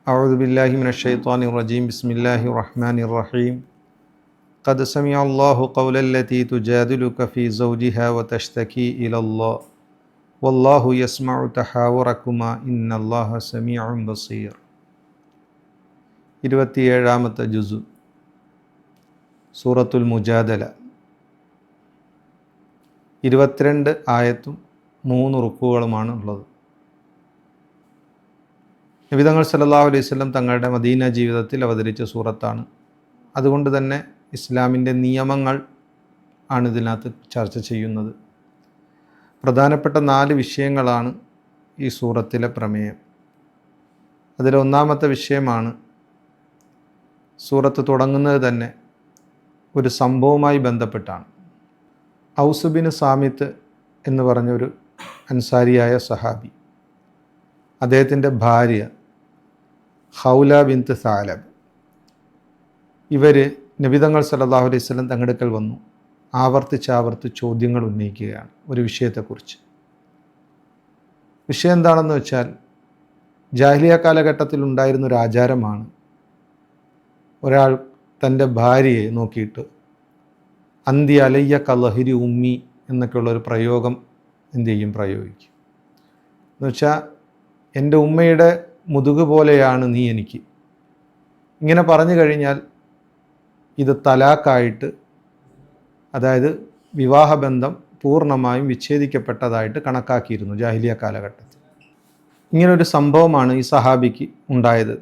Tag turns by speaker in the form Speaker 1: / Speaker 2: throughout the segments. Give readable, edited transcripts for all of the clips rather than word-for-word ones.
Speaker 1: أعوذ بالله من الشيطان الرجيم بسم الله الرحمن الرحيم قد سمع الله قول التي تجادلك في زوجها وتشتكي إلى الله والله يسمع تحاوركما إن الله سميع بصير 27ാമത്തെ ജുസ് സൂറത്തുൽ മുജാദല 22 ആയത്തും 3 റുക്കുകളുമാണ് ഉള്ളത്. നബി തങ്ങൾ സല്ലല്ലാഹു അലൈഹി വസല്ലം തങ്ങളുടെ മദീന ജീവിതത്തിൽ അവതരിച്ച സൂറത്താണ്. അതുകൊണ്ട് തന്നെ ഇസ്ലാമിൻ്റെ നിയമങ്ങൾ ആണ് ഇതിനകത്ത് ചർച്ച ചെയ്യുന്നത്. പ്രധാനപ്പെട്ട 4 വിഷയങ്ങളാണ് ഈ സൂറത്തിലെ പ്രമേയം. അതിലൊന്നാമത്തെ വിഷയമാണ് സൂറത്ത് തുടങ്ങുന്നത് തന്നെ ഒരു സംഭവവുമായി ബന്ധപ്പെട്ടാണ്. ഔസ് ബിൻ സാമിത്ത് എന്ന് പറഞ്ഞൊരു അൻസാരിയായ സഹാബി, അദ്ദേഹത്തിൻ്റെ ഭാര്യ ഹൗല ബിൻത് സാലബ്, ഇവർ നബി തങ്ങൾ സല്ലല്ലാഹു അലൈഹി വസല്ലം തങ്ങളുടെ അടുക്കൽ വന്നു ആവർത്തിച്ച് ചോദ്യങ്ങൾ ഉന്നയിക്കുകയാണ് ഒരു വിഷയത്തെക്കുറിച്ച്. വിഷയം എന്താണെന്ന് വെച്ചാൽ, ജാഹിലിയ കാലഘട്ടത്തിൽ ഉണ്ടായിരുന്നൊരു ആചാരമാണ്, ഒരാൾ തൻ്റെ ഭാര്യയെ നോക്കിയിട്ട് അന്തി അലയ്യ കലഹിരി ഉമ്മി എന്നൊക്കെയുള്ളൊരു പ്രയോഗം പ്രയോഗിക്കും. എന്നുവെച്ചാൽ എൻ്റെ ഉമ്മയുടെ മുതുക് പോലെയാണ് നീ എനിക്ക്. ഇങ്ങനെ പറഞ്ഞു കഴിഞ്ഞാൽ ഇത് തലാക്കായിട്ട്, അതായത് വിവാഹബന്ധം പൂർണ്ണമായും വിച്ഛേദിക്കപ്പെട്ടതായിട്ട് കണക്കാക്കിയിരുന്നു ജാഹിലിയ കാലഘട്ടത്തിൽ. ഇങ്ങനൊരു സംഭവമാണ് ഈ സഹാബിക്ക് ഉണ്ടായത്.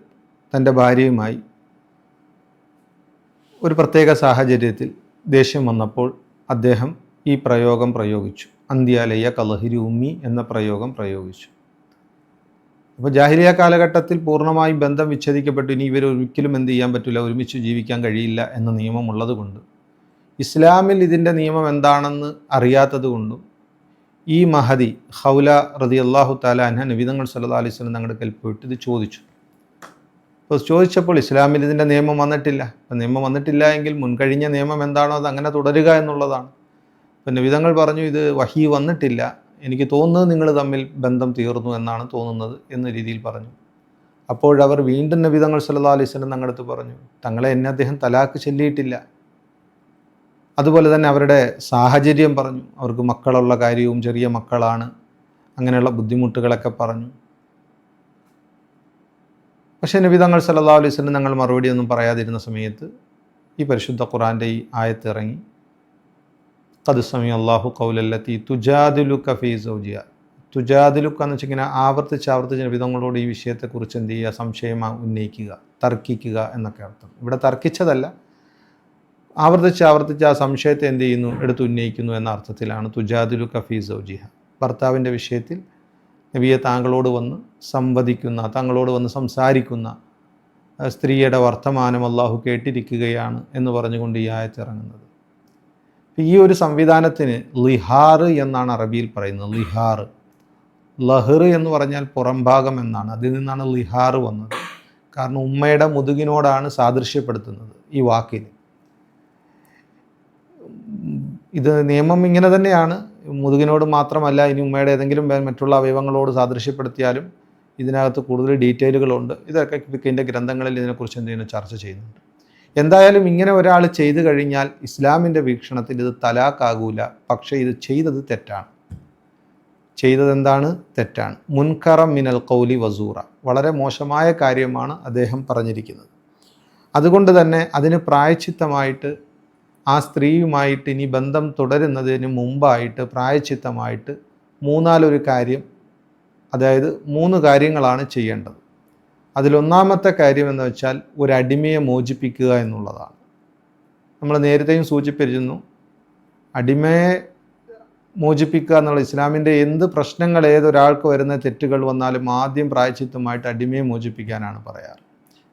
Speaker 1: തൻ്റെ ഭാര്യയുമായി ഒരു പ്രത്യേക സാഹചര്യത്തിൽ ദേഷ്യം വന്നപ്പോൾ അദ്ദേഹം ഈ പ്രയോഗം പ്രയോഗിച്ചു. അന്ത്യാലയ കലഹിരി ഉമ്മി എന്ന പ്രയോഗം പ്രയോഗിച്ചു. അപ്പോൾ ജാഹിലിയ കാലഘട്ടത്തിൽ പൂർണ്ണമായും ബന്ധം വിച്ഛേദിക്കപ്പെട്ടു. ഇനി ഇവർ ഒരിക്കലും ചെയ്യാൻ പറ്റില്ല, ഒരുമിച്ച് ജീവിക്കാൻ കഴിയില്ല എന്ന നിയമമുള്ളത് കൊണ്ട്, ഇസ്ലാമിൽ ഇതിൻ്റെ നിയമം എന്താണെന്ന് അറിയാത്തത് കൊണ്ടും ഈ മഹദി ഹൗല റളിയല്ലാഹു തആല അൻഹ നബി തങ്ങൾ സല്ലല്ലാഹു അലൈഹി വസല്ലം തങ്ങളുടെ അടുക്കൽ പോയിട്ട് ഇത് ചോദിച്ചു. അപ്പോൾ ചോദിച്ചപ്പോൾ ഇസ്ലാമിൽ ഇതിൻ്റെ നിയമം വന്നിട്ടില്ല. അപ്പം നിയമം വന്നിട്ടില്ല എങ്കിൽ മുൻകഴിഞ്ഞ നിയമം എന്താണോ അത് അങ്ങനെ തുടരുക എന്നുള്ളതാണ്. അപ്പം നബി തങ്ങൾ പറഞ്ഞു, ഇത് വഹി വന്നിട്ടില്ല, എനിക്ക് തോന്നുന്നത് നിങ്ങൾ തമ്മിൽ ബന്ധം തീർന്നു എന്നാണ് തോന്നുന്നത് എന്ന രീതിയിൽ പറഞ്ഞു. അപ്പോഴവർ വീണ്ടും നബി തങ്ങൾ സല്ലല്ലാഹു അലൈഹി വസല്ലം തങ്ങളുടെ അടുത്ത് പറഞ്ഞു, തങ്ങളെ എന്നെ അദ്ദേഹം തലാക്ക് ചൊല്ലിയിട്ടില്ല. അതുപോലെ തന്നെ അവരുടെ സാഹചര്യം പറഞ്ഞു. അവർക്ക് മക്കളുള്ള കാര്യവും ചെറിയ മക്കളാണ്, അങ്ങനെയുള്ള ബുദ്ധിമുട്ടുകളൊക്കെ പറഞ്ഞു. പക്ഷേ നബി തങ്ങൾ സല്ലല്ലാഹു അലൈഹി വസല്ലം തങ്ങൾ മറുപടി ഒന്നും പറയാതിരുന്ന സമയത്ത് ഈ പരിശുദ്ധ ഖുർആൻ്റെ ഈ ആയത്ത് ഇറങ്ങി. ഖദ് സമിഅ അല്ലാഹു ഖൗലല്ലതി തുജാദിലുക ഫീ സൗജിഹ. തുജാദിലുക എന്ന് വെച്ചാൽ ഇങ്ങനെ ആവർത്തിച്ച് നബി തങ്ങളോട് ഈ വിഷയത്തെക്കുറിച്ച് സംശയം ഉന്നയിക്കുക, തർക്കിക്കുക എന്നൊക്കെ അർത്ഥം. ഇവിടെ തർക്കിച്ചതല്ല, ആവർത്തിച്ച് ആ സംശയത്തെ എടുത്ത് ഉന്നയിക്കുന്നു എന്ന അർത്ഥത്തിലാണ് തുജാദിലുക ഫീ സൗജിഹ. ഭർത്താവിൻ്റെ വിഷയത്തിൽ നബിയെ താങ്കളോട് വന്ന് സംവദിക്കുന്ന, താങ്കളോട് വന്ന് സംസാരിക്കുന്ന സ്ത്രീയുടെ വർത്തമാനം അള്ളാഹു കേട്ടിരിക്കുകയാണ് എന്ന് പറഞ്ഞുകൊണ്ട് ഈ ആയത്ത് ഇറങ്ങുന്നത്. ഈ ഒരു സംവിധാനത്തിന് ലിഹാർ എന്നാണ് അറബിയിൽ പറയുന്നത്. ലിഹാർ, ലഹർ എന്ന് പറഞ്ഞാൽ പുറംഭാഗം എന്നാണ്. അതിൽ നിന്നാണ് ലിഹാർ വന്നത്. കാരണം ഉമ്മയുടെ മുതുകിനോടാണ് സാദൃശ്യപ്പെടുത്തുന്നത് ഈ വാക്കിന്. ഇത് നിയമം ഇങ്ങനെ തന്നെയാണ്. മുതുകിനോട് മാത്രമല്ല, ഇനി ഉമ്മയുടെ ഏതെങ്കിലും മറ്റുള്ള അവയവങ്ങളോട് സാദൃശ്യപ്പെടുത്തിയാലും ഇതിനകത്ത് കൂടുതൽ ഡീറ്റെയിലുകളുണ്ട്. ഇതൊക്കെ ഫിഖിൻ്റെ ഗ്രന്ഥങ്ങളിൽ ഇതിനെക്കുറിച്ച് ചർച്ച ചെയ്യുന്നുണ്ട്. എന്തായാലും ഇങ്ങനെ ഒരാൾ ചെയ്തു കഴിഞ്ഞാൽ ഇസ്ലാമിൻ്റെ വീക്ഷണത്തിൽ ഇത് തലാക്കാകൂല. പക്ഷേ ഇത് ചെയ്തത് തെറ്റാണ്. ചെയ്തതെന്താണ്? തെറ്റാണ്. മുൻകറം മിനൽ ഖൗലി വസൂറ, വളരെ മോശമായ കാര്യമാണ് അദ്ദേഹം പറഞ്ഞിരിക്കുന്നത്. അതുകൊണ്ട് തന്നെ അതിന് പ്രായശ്ചിത്തമായിട്ട് ആ സ്ത്രീയുമായിട്ട് ഇനി ബന്ധം തുടരുന്നതിന് മുമ്പായിട്ട് പ്രായശ്ചിത്തമായിട്ട് 3 കാര്യം, അതായത് 3 കാര്യങ്ങളാണ് ചെയ്യേണ്ടത്. അതിലൊന്നാമത്തെ കാര്യം എന്ന് വെച്ചാൽ ഒരു അടിമയെ മോചിപ്പിക്കുക എന്നുള്ളതാണ്. നമ്മൾ നേരത്തെയും സൂചിപ്പിച്ചിരുന്നു, അടിമയെ മോചിപ്പിക്കുക എന്നുള്ള ഇസ്ലാമിൻ്റെ എന്ത് പ്രശ്നങ്ങൾ, ഏതൊരാൾക്ക് വരുന്ന തെറ്റുകൾ വന്നാലും ആദ്യം പ്രായശ്ചിത്തമായിട്ട് അടിമയെ മോചിപ്പിക്കാനാണ് പറയാറ്.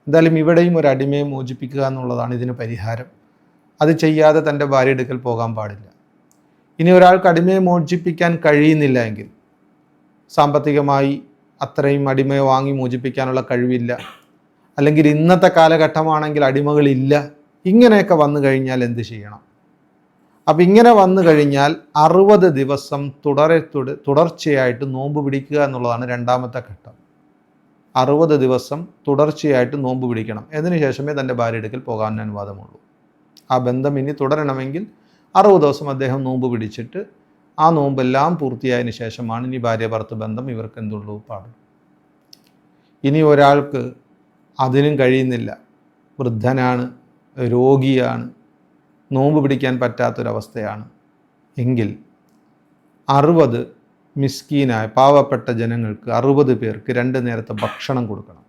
Speaker 1: എന്തായാലും ഇവിടെയും ഒരു അടിമയെ മോചിപ്പിക്കുക എന്നുള്ളതാണ് ഇതിന് പരിഹാരം. അത് ചെയ്യാതെ തൻ്റെ ഭാര്യ അടുക്കൽ പോകാൻ പാടില്ല. ഇനി ഒരാൾക്ക് അടിമയെ മോചിപ്പിക്കാൻ കഴിയുന്നില്ല എങ്കിൽ, സാമ്പത്തികമായി അത്രയും അടിമയെ വാങ്ങി മോചിപ്പിക്കാനുള്ള കഴിവില്ല, അല്ലെങ്കിൽ ഇന്നത്തെ കാലഘട്ടമാണെങ്കിൽ അടിമകളില്ല, ഇങ്ങനെയൊക്കെ വന്നു കഴിഞ്ഞാൽ എന്ത് ചെയ്യണം? അപ്പം ഇങ്ങനെ വന്നു കഴിഞ്ഞാൽ 60 ദിവസം തുടർച്ചയായിട്ട് നോമ്പ് പിടിക്കുക എന്നുള്ളതാണ് രണ്ടാമത്തെ ഘട്ടം. 60 ദിവസം തുടർച്ചയായിട്ട് നോമ്പ് പിടിക്കണം. അതിനുശേഷമേ തൻ്റെ ഭാര്യ അടുക്കൽ പോകാൻ അനുവാദമുള്ളൂ. ആ ബന്ധം ഇനി തുടരണമെങ്കിൽ 60 ദിവസം അദ്ദേഹം നോമ്പ് പിടിച്ചിട്ട് ആ നോമ്പെല്ലാം പൂർത്തിയായതിനു ശേഷമാണ് ഇനി ഭാര്യ ഭർത്തൃ ബന്ധം ഇവർക്ക് എന്തുള്ളൂ പാടും. ഇനി ഒരാൾക്ക് അതിനും കഴിയുന്നില്ല, വൃദ്ധനാണ്, രോഗിയാണ്, നോമ്പ് പിടിക്കാൻ പറ്റാത്തൊരവസ്ഥയാണ് എങ്കിൽ 60 മിസ്കീനായ പാവപ്പെട്ട ജനങ്ങൾക്ക് 60 പേർക്ക് 2 നേരത്തെ ഭക്ഷണം കൊടുക്കണം.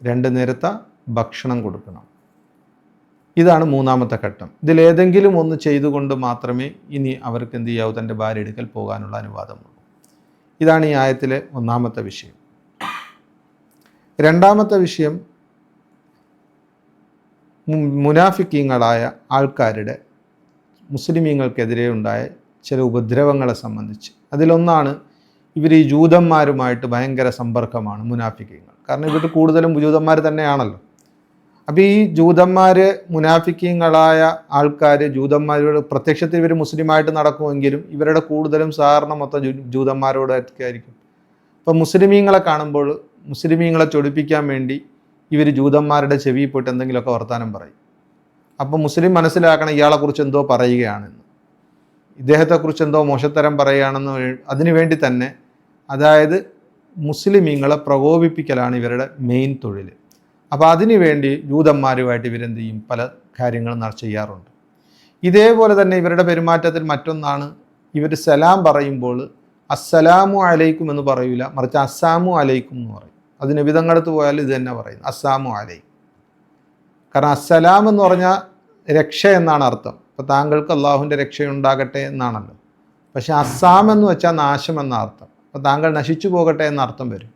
Speaker 1: 2 നേരത്തെ ഭക്ഷണം കൊടുക്കണം. ഇതാണ് മൂന്നാമത്തെ ഘട്ടം. ഇതിലേതെങ്കിലും ഒന്ന് ചെയ്തുകൊണ്ട് മാത്രമേ ഇനി അവർക്ക് എന്ത് ചെയ്യാവൂ, തൻ്റെ ഭാര്യ എടുക്കൽ പോകാനുള്ള അനുവാദമുള്ളൂ. ഇതാണ് ഈ ആയത്തിലെ ഒന്നാമത്തെ വിഷയം. രണ്ടാമത്തെ വിഷയം മുനാഫിക്കീങ്ങളായ ആൾക്കാരുടെ മുസ്ലിമീങ്ങൾക്കെതിരെ ഉണ്ടായ ചില ഉപദ്രവങ്ങളെ സംബന്ധിച്ച്. അതിലൊന്നാണ് ഇവർ ഈ ജൂതന്മാരുമായിട്ട് ഭയങ്കര സമ്പർക്കമാണ് മുനാഫിക്കീങ്ങൾ. കാരണം ഇവർ കൂടുതലും ജൂതന്മാർ തന്നെയാണല്ലോ. അപ്പോൾ ഈ ജൂതന്മാർ, മുനാഫിക്കീങ്ങളായ ആൾക്കാർ ജൂതന്മാരോട് പ്രത്യക്ഷത്തിൽ ഇവർ മുസ്ലിമായിട്ട് നടക്കുമെങ്കിലും ഇവരുടെ കൂടുതലും സാധാരണ മൊത്തം ജൂതന്മാരോടൊക്കെ ആയിരിക്കും. അപ്പോൾ മുസ്ലിമീങ്ങളെ കാണുമ്പോൾ മുസ്ലിമീങ്ങളെ ചൊടിപ്പിക്കാൻ വേണ്ടി ഇവർ ജൂതന്മാരുടെ ചെവിയിൽ പോയിട്ട് എന്തെങ്കിലുമൊക്കെ വർത്താനം പറയും. അപ്പോൾ മുസ്ലിം മനസ്സിലാക്കണം ഇയാളെക്കുറിച്ച് എന്തോ പറയുകയാണെന്ന്, ഇദ്ദേഹത്തെക്കുറിച്ച് എന്തോ മോശത്തരം പറയുകയാണെന്ന്. അതിനുവേണ്ടി തന്നെ, അതായത് മുസ്ലിമീങ്ങളെ പ്രകോപിപ്പിക്കലാണ് ഇവരുടെ മെയിൻ തൊഴിൽ. അപ്പോൾ അതിനുവേണ്ടി ജൂതന്മാരുമായിട്ട് ഇവരെന്ത് ചെയ്യും, പല കാര്യങ്ങളും ചെയ്യാറുണ്ട്. ഇതേപോലെ തന്നെ ഇവരുടെ പെരുമാറ്റത്തിൽ മറ്റൊന്നാണ്, ഇവർ സലാം പറയുമ്പോൾ അസ്സലാമു അലൈക്കും എന്ന് പറയൂല, മറിച്ച് അസ്സാമു അലൈക്കും എന്ന് പറയും. അത് നബിതങ്ങളടുത്ത് പോയാൽ ഇത് തന്നെ പറയുന്നത്, അസ്സാമു അലൈക്കും. കാരണം അസ്സലാം എന്ന് പറഞ്ഞാൽ രക്ഷ എന്നാണ് അർത്ഥം. അപ്പോൾ താങ്കൾക്ക് അള്ളാഹുവിൻ്റെ രക്ഷയുണ്ടാകട്ടെ എന്നാണല്ലോ. പക്ഷേ അസ്സാം എന്ന് വെച്ചാൽ നാശം എന്ന അർത്ഥം. അപ്പോൾ താങ്കൾ നശിച്ചു പോകട്ടെ എന്ന അർത്ഥം വരും.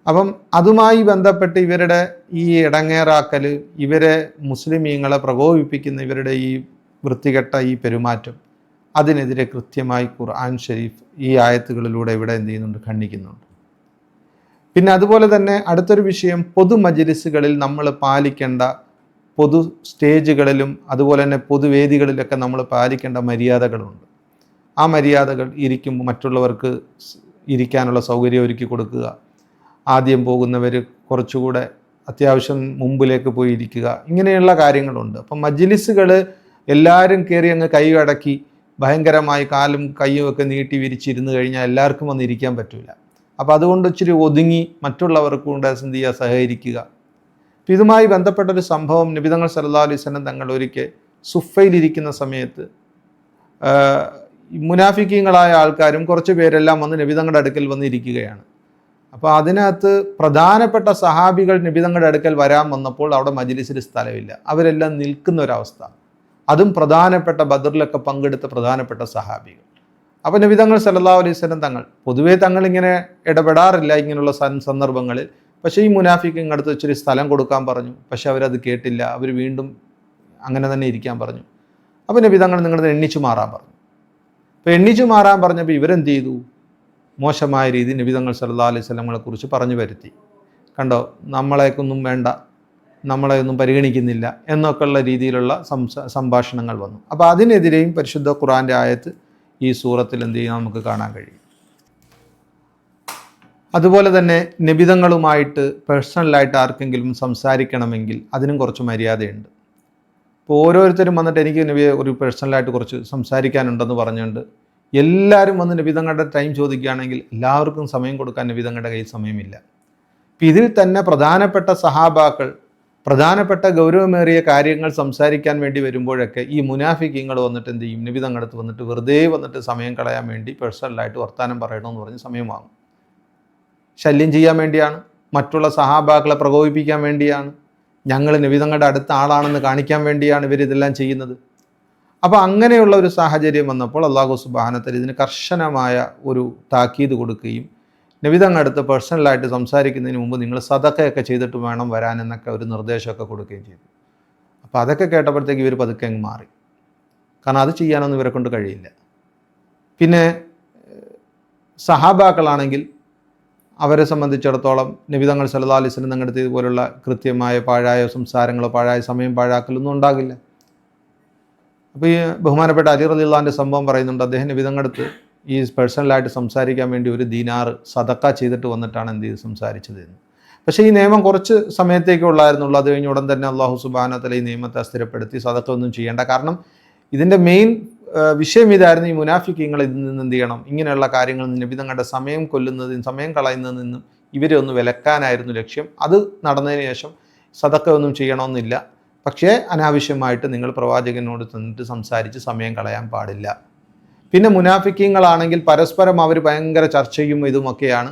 Speaker 1: അപ്പം അതുമായി ബന്ധപ്പെട്ട് ഇവരുടെ ഈ ഇടങ്ങേറാക്കൽ, ഇവരെ മുസ്ലിമീങ്ങളെ പ്രകോപിപ്പിക്കുന്ന ഇവരുടെ ഈ വൃത്തികെട്ട ഈ പെരുമാറ്റം, അതിനെതിരെ കൃത്യമായി ഖുർആൻ ഷരീഫ് ഈ ആയത്തുകളിലൂടെ ഇവിടെ എന്ത് ചെയ്യുന്നുണ്ട്, ഖണ്ഡിക്കുന്നുണ്ട്. പിന്നെ അതുപോലെ തന്നെ അടുത്തൊരു വിഷയം, പൊതു മജ്‌ലിസുകളിൽ നമ്മൾ പാലിക്കേണ്ട, പൊതു സ്റ്റേജുകളിലും അതുപോലെ തന്നെ പൊതുവേദികളിലൊക്കെ നമ്മൾ പാലിക്കേണ്ട മര്യാദകളുണ്ട്. ആ മര്യാദകൾ ഇരിക്കുമ്പോൾ മറ്റുള്ളവർക്ക് ഇരിക്കാനുള്ള സൗകര്യം ഒരുക്കി കൊടുക്കുക, ആദ്യം പോകുന്നവർ കുറച്ചുകൂടെ അത്യാവശ്യം മുമ്പിലേക്ക് പോയി ഇരിക്കുക, ഇങ്ങനെയുള്ള കാര്യങ്ങളുണ്ട്. അപ്പം മജ്‌ലിസുകൾ എല്ലാവരും കയറി അങ്ങ് കൈ അടക്കി ഭയങ്കരമായി കാലും കൈയും ഒക്കെ നീട്ടി വിരിച്ചിരുന്ന് കഴിഞ്ഞാൽ എല്ലാവർക്കും വന്ന് ഇരിക്കാൻ പറ്റില്ല. അപ്പോൾ അതുകൊണ്ട് ഇച്ചിരി ഒതുങ്ങി മറ്റുള്ളവർക്ക് കൊണ്ട് എന്ത് ചെയ്യുക, സഹകരിക്കുക. അപ്പം ഇതുമായി ബന്ധപ്പെട്ടൊരു സംഭവം, നബിതങ്ങൾ സല്ലല്ലാഹു അലൈഹി വസല്ലം തങ്ങൾ ഒരിക്കൽ സുഫയിലിരിക്കുന്ന സമയത്ത് മുനാഫിക്കീങ്ങളായ ആൾക്കാരും കുറച്ച് പേരെല്ലാം വന്ന് നബിതങ്ങളുടെ അടുക്കൽ വന്നിരിക്കുകയാണ്. അപ്പോൾ അതിനകത്ത് പ്രധാനപ്പെട്ട സഹാബികൾ നബിതങ്ങളുടെ അടുക്കൽ വരാൻ വന്നപ്പോൾ അവിടെ മജ്‌ലിസിൽ സ്ഥലമില്ല, അവരെല്ലാം നിൽക്കുന്ന ഒരവസ്ഥ. അതും പ്രധാനപ്പെട്ട ബദറിലൊക്കെ പങ്കെടുത്ത പ്രധാനപ്പെട്ട സഹാബികൾ. അപ്പോൾ നബിതങ്ങൾ സല്ലല്ലാഹു അലൈഹി വസല്ലം തങ്ങൾ പൊതുവേ തങ്ങളിങ്ങനെ ഇടപെടാറില്ല ഇങ്ങനെയുള്ള സന്ദർഭങ്ങളിൽ. പക്ഷേ ഈ മുനാഫിക്കിൻ്റെ അടുത്ത് ഇച്ചിരി സ്ഥലം കൊടുക്കാൻ പറഞ്ഞു. പക്ഷെ അവരത് കേട്ടില്ല, അവർ വീണ്ടും അങ്ങനെ തന്നെ ഇരിക്കാൻ പറഞ്ഞു. അപ്പോൾ നബിതങ്ങൾ നിങ്ങളത് എണ്ണിച്ചു മാറാൻ പറഞ്ഞു. അപ്പോൾ എണ്ണിച്ചു മാറാൻ പറഞ്ഞപ്പോൾ ഇവരെന്ത് ചെയ്തു, മോശമായ രീതി നബിതങ്ങൾ സല്ലല്ലാഹു അലൈഹി വസല്ലമയെ കുറിച്ച് പറഞ്ഞു വരുത്തി. കണ്ടോ, നമ്മളെയൊന്നും വേണ്ട, നമ്മളെയൊന്നും പരിഗണിക്കുന്നില്ല എന്നൊക്കെയുള്ള രീതിയിലുള്ള സംഭാഷണങ്ങൾ വന്നു. അപ്പോൾ അതിനെതിരെയും പരിശുദ്ധ ഖുർആൻ്റെ ആയത്ത് ഈ സൂറത്തിൽ എന്ത് ചെയ്യാൻ നമുക്ക് കാണാൻ കഴിയും. അതുപോലെ തന്നെ നബിതങ്ങളുമായിട്ട് പേഴ്സണലായിട്ട് ആർക്കെങ്കിലും സംസാരിക്കണമെങ്കിൽ അതിനും കുറച്ച് മര്യാദയുണ്ട്. ഇപ്പോൾ ഓരോരുത്തരും വന്നിട്ട് എനിക്ക് നബിയെ ഒരു പേഴ്സണലായിട്ട് കുറച്ച് സംസാരിക്കാനുണ്ടെന്ന് പറഞ്ഞുകൊണ്ട് എല്ലാവരും വന്ന് നബിതങ്ങളുടെ ടൈം ചോദിക്കുകയാണെങ്കിൽ എല്ലാവർക്കും സമയം കൊടുക്കാൻ നബിതങ്ങളുടെ കയ്യിൽ സമയമില്ല. ഇപ്പം ഇതിൽ തന്നെ പ്രധാനപ്പെട്ട സഹാബാക്കൾ പ്രധാനപ്പെട്ട ഗൗരവമേറിയ കാര്യങ്ങൾ സംസാരിക്കാൻ വേണ്ടി വരുമ്പോഴൊക്കെ ഈ മുനാഫിക്കീങ്ങൾ വന്നിട്ട് എന്ത് ചെയ്യും, നബിതങ്ങളടുത്ത് വന്നിട്ട് വെറുതെ വന്നിട്ട് സമയം കളയാൻ വേണ്ടി പേഴ്സണലായിട്ട് വർത്താനം പറയണമെന്ന് പറഞ്ഞ് സമയം വാങ്ങും. ശല്യം ചെയ്യാൻ വേണ്ടിയാണ്, മറ്റുള്ള സഹാബാക്കളെ പ്രകോപിപ്പിക്കാൻ വേണ്ടിയാണ്, ഞങ്ങൾ നബിതങ്ങളുടെ അടുത്ത ആളാണെന്ന് കാണിക്കാൻ വേണ്ടിയാണ് ഇവരിതെല്ലാം ചെയ്യുന്നത്. അപ്പോൾ അങ്ങനെയുള്ള ഒരു സാഹചര്യം വന്നപ്പോൾ അല്ലാഹു സുബ്ഹാനഹു വ തആല ഇതിന് കർശനമായ ഒരു താക്കീത് കൊടുക്കുകയും നബിതങ്ങളടുത്ത് പേഴ്സണലായിട്ട് സംസാരിക്കുന്നതിന് മുമ്പ് നിങ്ങൾ സദഖയൊക്കെ ചെയ്തിട്ട് വേണം വരാൻ എന്നൊക്കെ ഒരു നിർദ്ദേശമൊക്കെ കൊടുക്കുകയും ചെയ്തു. അപ്പോൾ അതൊക്കെ കേട്ടപ്പോഴത്തേക്ക് ഇവർ പതുക്കെ അങ്ങ് മാറി. കാരണം അത് ചെയ്യാനൊന്നും ഇവരെ കൊണ്ട് കഴിയില്ല. പിന്നെ സഹാബാക്കളാണെങ്കിൽ അവരെ സംബന്ധിച്ചിടത്തോളം നബിതങ്ങൾ സല്ലല്ലാഹു അലൈഹി വസല്ലം തങ്ങളുടെ ഇതുപോലുള്ള കൃത്യമായ പാഴായ സംസാരങ്ങളോ പാഴായ സമയം പാഴാക്കലൊന്നും ഉണ്ടാകില്ല. അപ്പോൾ ഈ ബഹുമാനപ്പെട്ട അലി റളിയല്ലാഹുവിൻ്റെ സംഭവം പറയുന്നുണ്ട്. അദ്ദേഹം നബിതങ്ങളടുത്ത് ഈ പേഴ്സണലായിട്ട് സംസാരിക്കാൻ വേണ്ടി ഒരു ദീനാർ സദക്ക ചെയ്തിട്ട് വന്നിട്ടാണ് എന്ത് ചെയ്ത് സംസാരിച്ചത് എന്ന്. പക്ഷേ ഈ നിയമം കുറച്ച് സമയത്തേക്കേ ഉള്ളായിരുന്നുള്ളൂ. അത് കഴിഞ്ഞ് ഉടൻ തന്നെ അള്ളാഹു സുബ്ഹാനഹു വ തആല ഈ നിയമത്തെ സ്ഥിരപ്പെടുത്തി സദക്ക ഒന്നും ചെയ്യേണ്ട. കാരണം ഇതിൻ്റെ മെയിൻ വിഷയം ഇതായിരുന്നു, ഈ മുനാഫിക്കീങ്ങൾ ഇതിൽ നിന്ന് എന്ത് ചെയ്യണം, ഇങ്ങനെയുള്ള കാര്യങ്ങളിൽ നിന്ന് നബി തങ്ങളുടെ സമയം കൊല്ലുന്നതിനും സമയം കളയുന്നതിൽ നിന്നും ഇവരെ ഒന്ന് വിലക്കാനായിരുന്നു ലക്ഷ്യം. അത് നടന്നതിന് ശേഷം സദക്ക ഒന്നും ചെയ്യണമെന്നില്ല. പക്ഷേ അനാവശ്യമായിട്ട് നിങ്ങൾ പ്രവാചകനോട് തന്നിട്ട് സംസാരിച്ച് സമയം കളയാൻ പാടില്ല. പിന്നെ മുനാഫിക്കീങ്ങളാണെങ്കിൽ പരസ്പരം അവർ ഭയങ്കര ചർച്ചയും ഇതുമൊക്കെയാണ്.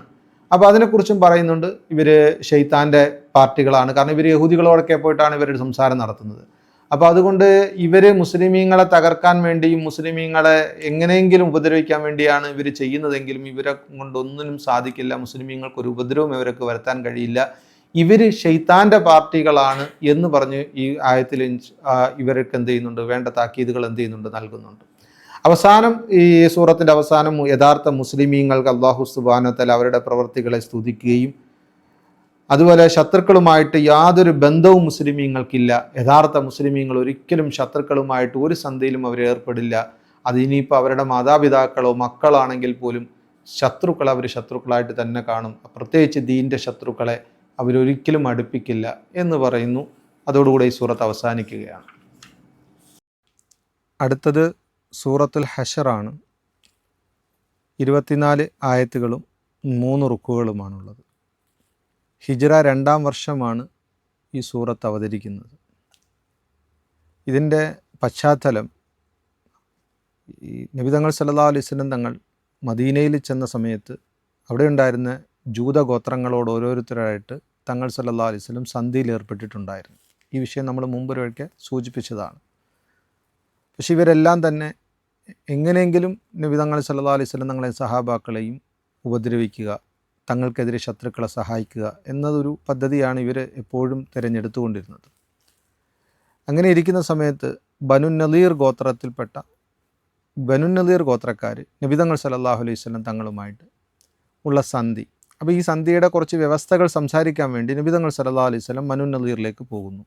Speaker 1: അപ്പോൾ അതിനെക്കുറിച്ചും പറയുന്നുണ്ട്. ഇവർ ഷെയ്ത്താൻ്റെ പാർട്ടികളാണ്. കാരണം ഇവർ യഹൂദികളോടൊക്കെ പോയിട്ടാണ് ഇവരുടെ സംസാരം നടത്തുന്നത്. അപ്പോൾ അതുകൊണ്ട് ഇവർ മുസ്ലിമീങ്ങളെ തകർക്കാൻ വേണ്ടിയും മുസ്ലിമീങ്ങളെ എങ്ങനെയെങ്കിലും ഉപദ്രവിക്കാൻ വേണ്ടിയാണ് ഇവർ ചെയ്യുന്നതെങ്കിലും ഇവരെ കൊണ്ടൊന്നിനും സാധിക്കില്ല. മുസ്ലിമീങ്ങൾക്കൊരു ഉപദ്രവം ഇവർക്ക് വരുത്താൻ കഴിയില്ല. ഇവർ ഷെയ്ത്താൻ്റെ പാർട്ടികളാണ് എന്ന് പറഞ്ഞ് ഈ ആയത്തിൽ ഇവർക്ക് എന്ത് ചെയ്യുന്നുണ്ട്, വേണ്ട താക്കീതുകൾ എന്ത് ചെയ്യുന്നുണ്ട്, നൽകുന്നുണ്ട്. അവസാനം ഈ സൂറത്തിൻ്റെ അവസാനം യഥാർത്ഥ മുസ്ലിമീങ്ങൾക്ക് അല്ലാഹു സുബ്ഹാനഹു വ തആല അവരുടെ പ്രവൃത്തികളെ സ്തുതിക്കുകയും അതുപോലെ ശത്രുക്കളുമായിട്ട് യാതൊരു ബന്ധവും മുസ്ലിമീങ്ങൾക്കില്ല. യഥാർത്ഥ മുസ്ലിമീങ്ങൾ ഒരിക്കലും ശത്രുക്കളുമായിട്ട് ഒരു സന്ധിയിലും അവർ ഏർപ്പെടില്ല. അത് ഇനിയിപ്പോൾ അവരുടെ മാതാപിതാക്കളോ മക്കളാണെങ്കിൽ പോലും ശത്രുക്കളെ അവർ ശത്രുക്കളായിട്ട് തന്നെ കാണും. പ്രത്യേകിച്ച് ദീൻ്റെ ശത്രുക്കളെ അവരൊരിക്കലും അടുപ്പിക്കില്ല എന്ന് പറയുന്നു. അതോടുകൂടെ ഈ സൂറത്ത് അവസാനിക്കുകയാണ്. അടുത്തത് സൂറത്തുൽ ഹശറാണ്. 24 ആയത്തുകളും 3 റുക്കുകളുമാണുള്ളത്. ഹിജ്റ 2-ാം വർഷമാണ് ഈ സൂറത്ത് അവതരിക്കുന്നത്. ഇതിൻ്റെ പശ്ചാത്തലം ഈ നബി തങ്ങൾ സല്ലല്ലാഹു അലൈഹി വസല്ലം തങ്ങൾ മദീനയിൽ ചെന്ന സമയത്ത് അവിടെ ഉണ്ടായിരുന്ന ജൂതഗോത്രങ്ങളോട് ഓരോരുത്തരായിട്ട് തങ്ങൾ സല്ലല്ലാഹു അലൈഹി വസല്ലം സന്ധിയിൽ ഏർപ്പെട്ടിട്ടുണ്ടായിരുന്നു. ഈ വിഷയം നമ്മൾ മുമ്പൊരിക്കൽ സൂചിപ്പിച്ചതാണ്. പക്ഷെ ഇവരെല്ലാം തന്നെ എങ്ങനെയെങ്കിലും നബി തങ്ങൾ സല്ലല്ലാഹു അലൈഹി വസല്ലം തങ്ങളെ സഹാബാക്കളെയും ഉപദ്രവിക്കുക, തങ്ങൾക്കെതിരെ ശത്രുക്കളെ സഹായിക്കുക എന്നതൊരു പദ്ധതിയാണ് ഇവർ എപ്പോഴും തിരഞ്ഞെടുത്തുകൊണ്ടിരുന്നത്. അങ്ങനെ ഇരിക്കുന്ന സമയത്ത് ബനു നളീർ ഗോത്രത്തിൽപ്പെട്ട ബനു നളീർ ഗോത്രക്കാർ നബി തങ്ങൾ സല്ലല്ലാഹു അലൈഹി വസല്ലം തങ്ങളുമായിട്ട് ഉള്ള സന്ധി. അപ്പോൾ ഈ സന്ധിയുടെ കുറച്ച് വ്യവസ്ഥകൾ സംസാരിക്കാൻ വേണ്ടി നബി തങ്ങൾ സല്ലല്ലാഹു അലൈഹി വസല്ലം ബനു നളീറിലേക്ക് പോകുന്നു.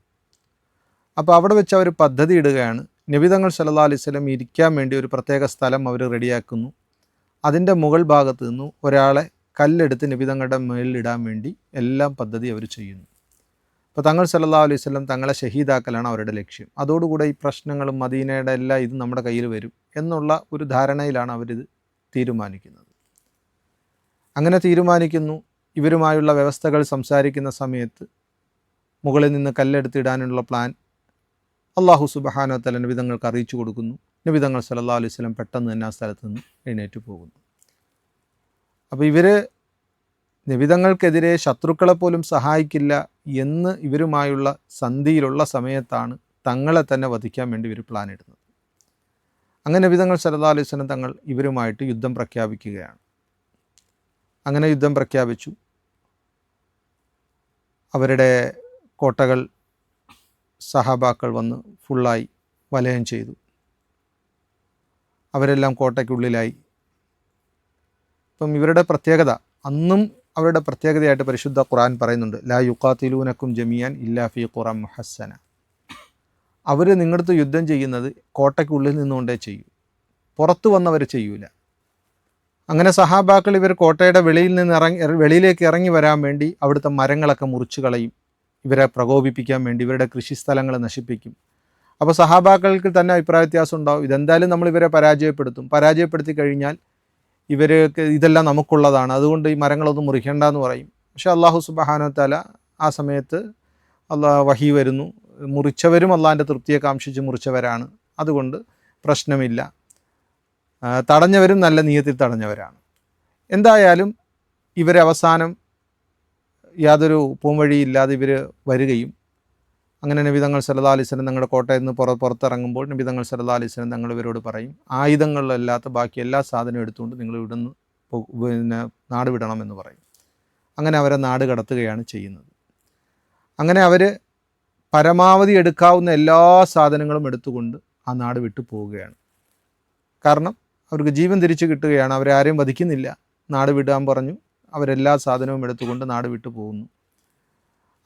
Speaker 1: അപ്പോൾ അവിടെ വെച്ച് അവർ പദ്ധതി ഇടുകയാണ്. നബി തങ്ങൾ സല്ലല്ലാഹു അലൈഹി വസല്ലം ഇരിക്കാൻ വേണ്ടി ഒരു പ്രത്യേക സ്ഥലം അവർ റെഡിയാക്കുന്നു. അതിൻ്റെ മുകൾ ഭാഗത്ത് നിന്ന് ഒരാളെ കല്ലെടുത്ത് നബി തങ്ങളുടെ മേലിലിടാൻ വേണ്ടി എല്ലാം പദ്ധതി അവർ ചെയ്യുന്നു. അപ്പോൾ തങ്ങൾ സല്ലല്ലാഹു അലൈഹി വസല്ലം തങ്ങളെ ഷഹീദാക്കലാണ് അവരുടെ ലക്ഷ്യം. അതോടുകൂടെ ഈ പ്രശ്നങ്ങളും മദീനയുടെ എല്ലാം ഇത് നമ്മുടെ കയ്യിൽ വരും എന്നുള്ള ഒരു ധാരണയിലാണ് അവരിത് തീരുമാനിക്കുന്നത്. അങ്ങനെ തീരുമാനിക്കുന്നു. ഇവരുമായുള്ള വ്യവസ്ഥകൾ സംസാരിക്കുന്ന സമയത്ത് മുകളിൽ നിന്ന് കല്ലെടുത്തിടാനുള്ള പ്ലാൻ അല്ലാഹു സുബ്ഹാനഹു വ തആല നബി തങ്ങൾക്ക് അറിയിച്ചു കൊടുക്കുന്നു. നബി തങ്ങൾ സല്ലല്ലാഹു അലൈഹി വസല്ലം പെട്ടെന്ന് തന്നെ ആ സ്ഥലത്ത് നിന്ന് എഴുന്നേറ്റ് പോകുന്നു. അപ്പോൾ ഇവർ നബി തങ്ങൾക്കെതിരെ ശത്രുക്കളെ പോലും സഹായിക്കില്ല എന്ന് ഇവരുമായുള്ള സന്ധിയിലുള്ള സമയത്താണ് തങ്ങളെ തന്നെ വധിക്കാൻ വേണ്ടി ഇവർ പ്ലാൻ ഇടുന്നത്. അങ്ങനെ നബി തങ്ങൾ സല്ലല്ലാഹു അലൈഹി വസല്ലം തങ്ങൾ ഇവരുമായിട്ട് യുദ്ധം പ്രഖ്യാപിക്കുകയാണ്. അങ്ങനെ യുദ്ധം പ്രഖ്യാപിച്ചു. അവരുടെ കോട്ടകൾ സഹാബാക്കൾ വന്ന് ഫുള്ളായി വലയം ചെയ്തു. അവരെല്ലാം കോട്ടയ്ക്കുള്ളിലായി. ഇപ്പം ഇവരുടെ പ്രത്യേകത, അന്നും അവരുടെ പ്രത്യേകതയായിട്ട് പരിശുദ്ധ ഖുർആൻ പറയുന്നുണ്ട്, ലാ യുഖാതിലൂനക്കും ജമിയാൻ ഇല്ലാ ഫീ ഖുറ മുഹസ്സന. അവർ നിങ്ങളടുത്ത് യുദ്ധം ചെയ്യുന്നത് കോട്ടയ്ക്കുള്ളിൽ നിന്നുകൊണ്ടേ ചെയ്യൂ, പുറത്തു വന്നവർ ചെയ്യൂല. അങ്ങനെ സഹാബാക്കൾ ഇവർ കോട്ടയുടെ വെളിയിലേക്ക് ഇറങ്ങി വരാൻ വേണ്ടി അവിടുത്തെ മരങ്ങളൊക്കെ മുറിച്ചു കളയും. ഇവരെ പ്രകോപിപ്പിക്കാൻ വേണ്ടി ഇവരുടെ കൃഷിസ്ഥലങ്ങൾ നശിപ്പിക്കും. അപ്പോൾ സഹാബാക്കൾക്ക് തന്നെ അഭിപ്രായ വ്യത്യാസം ഉണ്ടാവും. ഇതെന്തായാലും നമ്മൾ ഇവരെ പരാജയപ്പെടുത്തി കഴിഞ്ഞാൽ ഇവർക്ക് ഇതെല്ലാം നമുക്കുള്ളതാണ്, അതുകൊണ്ട് ഈ മരങ്ങളൊന്നും മുറിക്കേണ്ടെന്ന് പറയും. പക്ഷേ അല്ലാഹു സുബ്ഹാനഹു വ തആല ആ സമയത്ത് വഹി വരുന്നു, മുറിച്ചവരും അള്ളാഹിൻ്റെ തൃപ്തിയെ കാംക്ഷിച്ച് മുറിച്ചവരാണ്, അതുകൊണ്ട് പ്രശ്നമില്ല. തടഞ്ഞവരും നല്ല നിയത്തിൽ തടഞ്ഞവരാണ്. എന്തായാലും ഇവരെ അവസാനം യാതൊരു പോംവഴിയില്ലാതെ ഇവർ വരികയും അങ്ങനെ നബി തങ്ങൾ സല്ലല്ലാഹു അലൈഹി വസല്ലം തങ്ങളുടെ കോട്ടയിൽ നിന്ന് പുറത്തിറങ്ങുമ്പോൾ നബി തങ്ങൾ സല്ലല്ലാഹു അലൈഹി വസല്ലം തങ്ങൾ ഇവരോട് പറയും, ആയുധങ്ങളിലല്ലാത്ത ബാക്കി എല്ലാ സാധനവും എടുത്തുകൊണ്ട് നിങ്ങൾ ഇവിടുന്ന് നാട് വിടണമെന്ന് പറയും. അങ്ങനെ അവരെ നാട് കടത്തുകയാണ് ചെയ്യുന്നത്. അങ്ങനെ അവർ പരമാവധി എടുക്കാവുന്ന എല്ലാ സാധനങ്ങളും എടുത്തുകൊണ്ട് ആ നാട് വിട്ടു പോവുകയാണ്. കാരണം അവർക്ക് ജീവൻ തിരിച്ചു കിട്ടുകയാണ്. അവരെ ആരെയും വധിക്കുന്നില്ല. നാട് വിടാൻ പറഞ്ഞു. അവരെല്ലാ സാധനവും എടുത്തുകൊണ്ട് നാട് വിട്ടു പോകുന്നു.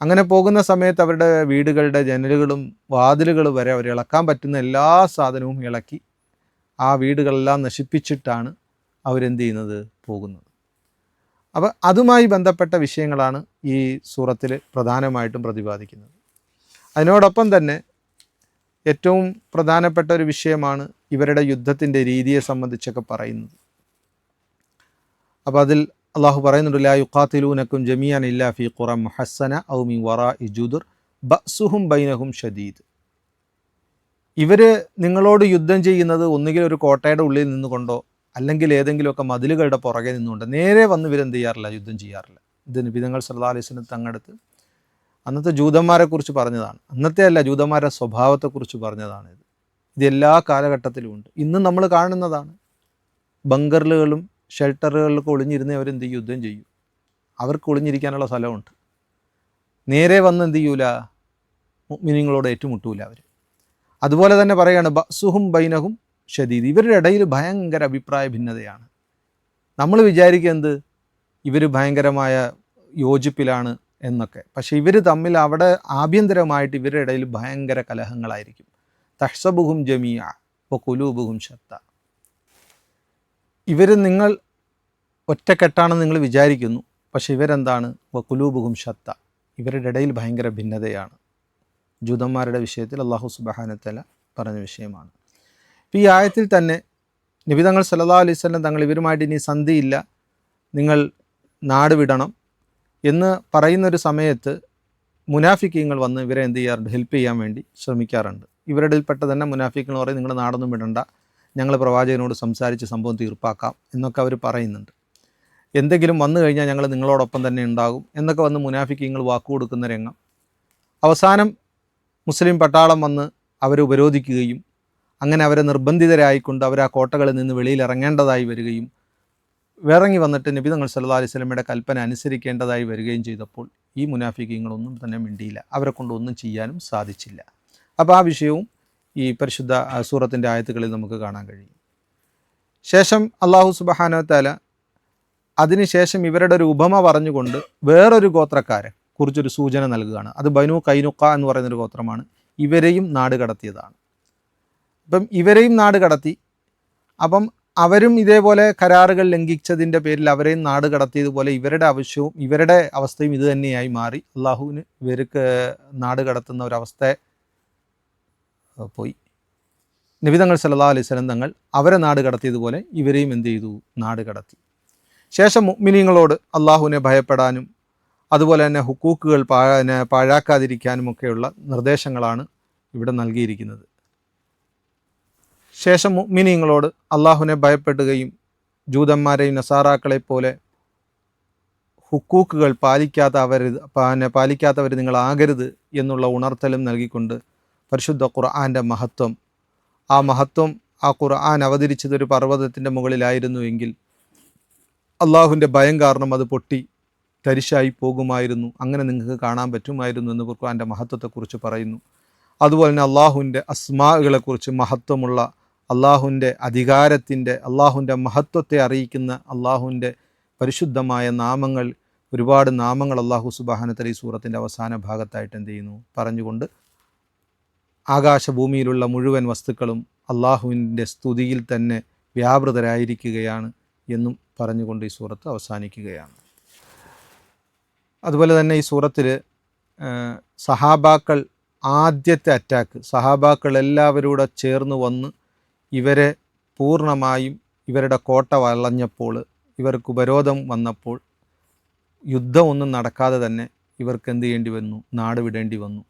Speaker 1: അങ്ങനെ പോകുന്ന സമയത്ത് അവരുടെ വീടുകളുടെ ജനലുകളും വാതിലുകളും വരെ അവർ ഇളക്കാൻ പറ്റുന്ന എല്ലാ സാധനവും ഇളക്കി ആ വീടുകളെല്ലാം നശിപ്പിച്ചിട്ടാണ് അവരെന്ത് ചെയ്യുന്നത്, പോകുന്നത്. അപ്പോൾ അതുമായി ബന്ധപ്പെട്ട വിഷയങ്ങളാണ് ഈ സൂറത്തിൽ പ്രധാനമായിട്ടും പ്രതിപാദിക്കുന്നത്. അതിനോടൊപ്പം തന്നെ ഏറ്റവും പ്രധാനപ്പെട്ട ഒരു വിഷയമാണ് ഇവരുടെ യുദ്ധത്തിൻ്റെ രീതിയെ സംബന്ധിച്ചൊക്കെ പറയുന്നത്. അപ്പോൾ അതിൽ അള്ളാഹു പറയുന്നുണ്ട്, ലാ യുഖാതിലൂനക്കും ജമീഅൻ ഇല്ലാ ഫീ ഖുറ മുഹസ്സന ഔ മിൻ വറാഇ ജുദുർ ബഅ്സുഹും ബൈനഹും ഷദീദ്. ഇവർ നിങ്ങളോട് യുദ്ധം ചെയ്യുന്നത് ഒന്നുകിൽ ഒരു കോട്ടയുടെ ഉള്ളിൽ നിന്നുകൊണ്ടോ അല്ലെങ്കിൽ ഏതെങ്കിലുമൊക്കെ മതിലുകളുടെ പുറകെ നിന്നുകൊണ്ട്, നേരെ വന്ന് ഇവരെന്ത് ചെയ്യാറില്ല, യുദ്ധം ചെയ്യാറില്ല. ഇത് നബി തങ്ങൾ സല്ലല്ലാഹു അലൈഹി വസല്ലം തങ്ങളുടെ അന്നത്തെ ജൂതന്മാരെക്കുറിച്ച് പറഞ്ഞതാണ്. അന്നത്തെ അല്ല, ജൂതന്മാരുടെ സ്വഭാവത്തെക്കുറിച്ച് പറഞ്ഞതാണ്. ഇത് എല്ലാ കാലഘട്ടത്തിലും ഉണ്ട്. ഇന്നും നമ്മൾ കാണുന്നതാണ്. ബങ്കറുകളും ഷെൽട്ടറുകളിലൊക്കെ ഒളിഞ്ഞിരുന്ന് അവരെന്ത് ചെയ്യും, യുദ്ധം ചെയ്യും. അവർക്ക് ഒളിഞ്ഞിരിക്കാനുള്ള സ്ഥലമുണ്ട്. നേരെ വന്ന് എന്ത് ചെയ്യൂല, മുഅ്മിനീങ്ങളോട് ഏറ്റുമുട്ടൂല അവർ. അതുപോലെ തന്നെ പറയുകയാണ്, ബഅ്സുഹും ബൈനഹും ഷദീദ്. ഇവരുടെ ഇടയിൽ ഭയങ്കര അഭിപ്രായ ഭിന്നതയാണ്. നമ്മൾ വിചാരിക്കുന്നത് ഇവർ ഭയങ്കരമായ യോജിപ്പിലാണ് എന്നൊക്കെ. പക്ഷേ ഇവർ തമ്മിൽ അവിടെ ആഭ്യന്തരമായിട്ട് ഇവരുടെ ഇടയിൽ ഭയങ്കര കലഹങ്ങളായിരിക്കും. തഹ്സബുഹും ജമീഅ വഖുലൂബുഹും ശത്ത. ഇവർ നിങ്ങൾ ഒറ്റക്കെട്ടാണെന്ന് നിങ്ങൾ വിചാരിക്കുന്നു, പക്ഷേ ഇവരെന്താണ്, വഖുലൂബുഹും ശത്ത. ഇവരുടെ ഇടയിൽ ഭയങ്കര ഭിന്നതയാണ്. ജൂതന്മാരുടെ വിഷയത്തിൽ അല്ലാഹു സുബ്ഹാനഹു വ തആല പറഞ്ഞ വിഷയമാണ്. ഇപ്പോൾ ഈ ആയത്തിൽ തന്നെ നബി തങ്ങൾ സല്ലല്ലാഹു അലൈഹി വസല്ലം തങ്ങൾ ഇവരുമായിട്ട് ഇനി സന്ധിയില്ല, നിങ്ങൾ നാട് വിടണം എന്ന് പറയുന്നൊരു സമയത്ത് മുനാഫിക്കീങ്ങൾ വന്ന് ഇവരെ എന്ത് ചെയ്യാറുണ്ട്, ഹെൽപ്പ് ചെയ്യാൻ വേണ്ടി ശ്രമിക്കാറുണ്ട്. ഇവരുടെ ഇൽപ്പെട്ട തന്നെ മുനാഫിക്കുകൾ പറയും, നിങ്ങൾ നാടൊന്നും വിടണ്ട, ഞങ്ങൾ പ്രവാചകനോട് സംസാരിച്ച് സംഭവം തീർപ്പാക്കാം എന്നൊക്കെ അവർ പറയുന്നുണ്ട്. എന്തെങ്കിലും വന്നു കഴിഞ്ഞാൽ ഞങ്ങൾ നിങ്ങളോടൊപ്പം തന്നെ ഉണ്ടാകും എന്നൊക്കെ വന്ന് മുനാഫിക്കീങ്ങൾ വാക്കു കൊടുക്കുന്ന രംഗം. അവസാനം മുസ്ലിം പട്ടാളം വന്ന് അവരെ ഉപരോധിക്കുകയും അങ്ങനെ അവരെ നിർബന്ധിതരായിക്കൊണ്ട് അവർ ആ കോട്ടകളിൽ നിന്ന് വെളിയിൽ ഇറങ്ങേണ്ടതായി വരികയും ഇറങ്ങി വന്നിട്ട് നബി തങ്ങൾ സല്ലല്ലാഹു അലൈഹി വസല്ലമയുടെ കൽപ്പന അനുസരിക്കേണ്ടതായി വരികയും ചെയ്തപ്പോൾ ഈ മുനാഫിക്കീങ്ങളൊന്നും തന്നെ മിണ്ടിയില്ല. അവരെ കൊണ്ടൊന്നും ചെയ്യാനും സാധിച്ചില്ല. അപ്പോൾ ആ വിഷയവും ഈ പരിശുദ്ധ സൂറത്തിൻ്റെ ആയത്തുകളിൽ നമുക്ക് കാണാൻ കഴിയും. ശേഷം അല്ലാഹു സുബ്ഹാനഹു വ തആല അതിനുശേഷം ഇവരുടെ ഒരു ഉപമ പറഞ്ഞുകൊണ്ട് വേറൊരു ഗോത്രക്കാരെ കുറിച്ചൊരു സൂചന നൽകുകയാണ്. അത് ബനു കൈനുക്ക എന്ന് പറയുന്നൊരു ഗോത്രമാണ്. ഇവരെയും നാട് കടത്തിയതാണ്. അപ്പം ഇവരെയും നാട് കടത്തി. അപ്പം അവരും ഇതേപോലെ കരാറുകൾ ലംഘിച്ചതിൻ്റെ പേരിൽ അവരെയും നാട് കടത്തിയതുപോലെ ഇവരുടെ ആവശ്യവും ഇവരുടെ അവസ്ഥയും ഇത് തന്നെയായി മാറി. അള്ളാഹുവിന് ഇവർക്ക് നാട് കടത്തുന്ന ഒരവസ്ഥ പോയി. നബി തങ്ങൾ സല്ലല്ലാഹു അലൈഹി വസല്ലം തങ്ങൾ അവരെ നാട് കടത്തിയതുപോലെ ഇവരെയും എന്ത് ചെയ്തു, നാട് കടത്തി. ശേഷം മുഅ്മിനീങ്ങളോട് അള്ളാഹുവിനെ ഭയപ്പെടാനും അതുപോലെ തന്നെ ഹുക്കൂക്കുകൾ പാഴാക്കാതിരിക്കാനുമൊക്കെയുള്ള നിർദ്ദേശങ്ങളാണ് ഇവിടെ നൽകിയിരിക്കുന്നത്. ശേഷം മുഅ്മിനീങ്ങളോട് അള്ളാഹുവിനെ ഭയപ്പെടുകയും ജൂതന്മാരെയും നസാറാക്കളെപ്പോലെ ഹുക്കൂക്കുകൾ പാലിക്കാത്തവർ നിങ്ങളാകരുത് എന്നുള്ള ഉണർത്തലും നൽകിക്കൊണ്ട് പരിശുദ്ധ ഖുർആൻ്റെ മഹത്വം, ആ മഹത്വം, ആ ഖുർആൻ അവതരിച്ചതൊരു പർവ്വതത്തിൻ്റെ മുകളിലായിരുന്നുവെങ്കിൽ അള്ളാഹുവിൻ്റെ ഭയം കാരണം അത് പൊട്ടി തരിശായി പോകുമായിരുന്നു, അങ്ങനെ നിങ്ങൾക്ക് കാണാൻ പറ്റുമായിരുന്നു എന്ന് ഖുർആൻ്റെ മഹത്വത്തെക്കുറിച്ച് പറയുന്നു. അതുപോലെ തന്നെ അള്ളാഹുവിൻ്റെ അസ്മാകളെക്കുറിച്ച്, മഹത്വമുള്ള അള്ളാഹുവിൻ്റെ അധികാരത്തിൻ്റെ, അള്ളാഹുവിൻ്റെ മഹത്വത്തെ അറിയിക്കുന്ന അള്ളാഹുവിൻ്റെ പരിശുദ്ധമായ നാമങ്ങൾ, ഒരുപാട് നാമങ്ങൾ അള്ളാഹു സുബ്ഹാനഹു വ തആല ഈ സൂറത്തിൻ്റെ അവസാന ഭാഗത്തായിട്ട് എന്ത് ചെയ്യുന്നു, പറഞ്ഞുകൊണ്ട് ആകാശഭൂമിയിലുള്ള മുഴുവൻ വസ്തുക്കളും അള്ളാഹുവിൻ്റെ സ്തുതിയിൽ തന്നെ വ്യാപൃതരായിരിക്കുകയാണ് എന്നും പറഞ്ഞുകൊണ്ട് ഈ സൂറത്ത് അവസാനിക്കുകയാണ്. അതുപോലെ തന്നെ ഈ സൂറത്തിൽ സഹാബാക്കൾ ആദ്യത്തെ അറ്റാക്ക്, സഹാബാക്കൾ എല്ലാവരൂടെ ചേർന്ന് വന്ന് ഇവരെ പൂർണ്ണമായും ഇവരുടെ കോട്ട വളഞ്ഞപ്പോൾ, ഇവർക്ക് ഉപരോധം വന്നപ്പോൾ യുദ്ധമൊന്നും നടക്കാതെ തന്നെ ഇവർക്ക് എന്ത് ചെയ്യേണ്ടി വന്നു, നാട് വിടേണ്ടി വന്നു.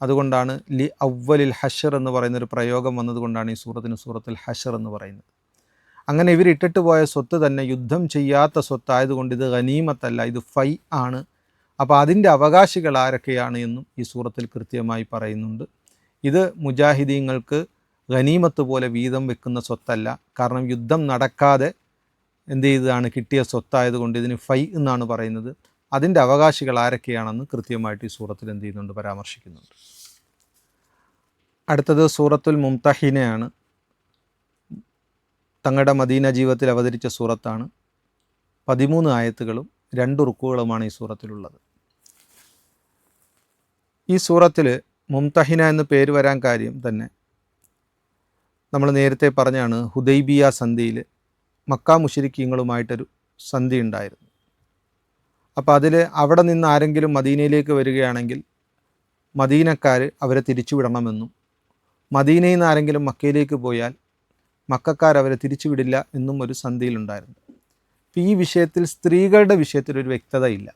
Speaker 1: അതുകൊണ്ടാണ് ലി അവ്വലിൽ ഹഷർ എന്ന് പറയുന്നൊരു പ്രയോഗം വന്നതുകൊണ്ടാണ് ഈ സൂറത്തിന് സൂറത്തുൽ ഹഷർ എന്ന് പറയുന്നത്. അങ്ങനെ ഇവരിട്ടിട്ട് പോയ സ്വത്ത് തന്നെ യുദ്ധം ചെയ്യാത്ത സ്വത്തായതുകൊണ്ട് ഇത് ഗനീമത്തല്ല, ഇത് ഫൈ ആണ്. അപ്പോൾ അതിൻ്റെ അവകാശികൾ ആരൊക്കെയാണ് എന്നും ഈ സൂറത്തിൽ കൃത്യമായി പറയുന്നുണ്ട്. ഇത് മുജാഹിദീങ്ങൾക്ക് ഗനീമത്ത് പോലെ വീതം വെക്കുന്ന സ്വത്തല്ല. കാരണം യുദ്ധം നടക്കാതെ എന്ത് ചെയ്തതാണ്, കിട്ടിയ സ്വത്തായതുകൊണ്ട് ഇതിന് ഫൈ എന്നാണ് പറയുന്നത്. അതിൻ്റെ അവകാശികൾ ആരൊക്കെയാണെന്ന് കൃത്യമായിട്ട് ഈ സൂറത്തിൽ എന്ത് ചെയ്യുന്നുണ്ട്, പരാമർശിക്കുന്നുണ്ട്. അടുത്തത് സൂറത്തുൽ മുംതഹിനയാണ്. തങ്ങളുടെ മദീന ജീവിതത്തിൽ അവതരിച്ച സൂറത്താണ്. 13 ആയത്തുകളും 2 റുക്കുകളുമാണ് ഈ സൂറത്തിലുള്ളത്. ഈ സൂറത്തിൽ മുംതഹിന എന്ന് പേര് വരാൻ കാര്യം തന്നെ നമ്മൾ നേരത്തെ പറഞ്ഞാണ്, ഹുദൈബിയ സന്ധിയിൽ മക്ക മുശ്രിക്കീങ്ങളുമായിട്ടൊരു സന്ധി ഉണ്ടായിരുന്നു. അപ്പോൾ അതിൽ അവിടെ നിന്ന് ആരെങ്കിലും മദീനയിലേക്ക് വരികയാണെങ്കിൽ മദീനക്കാർ അവരെ തിരിച്ചുവിടണമെന്നും മദീനയിൽ നിന്ന് ആരെങ്കിലും മക്കയിലേക്ക് പോയാൽ മക്കാർ അവരെ തിരിച്ചുവിടില്ല എന്നും ഒരു സന്ധിയിലുണ്ടായിരുന്നു. അപ്പോൾ ഈ വിഷയത്തിൽ സ്ത്രീകളുടെ വിഷയത്തിൽ ഒരു വ്യക്തതയില്ല.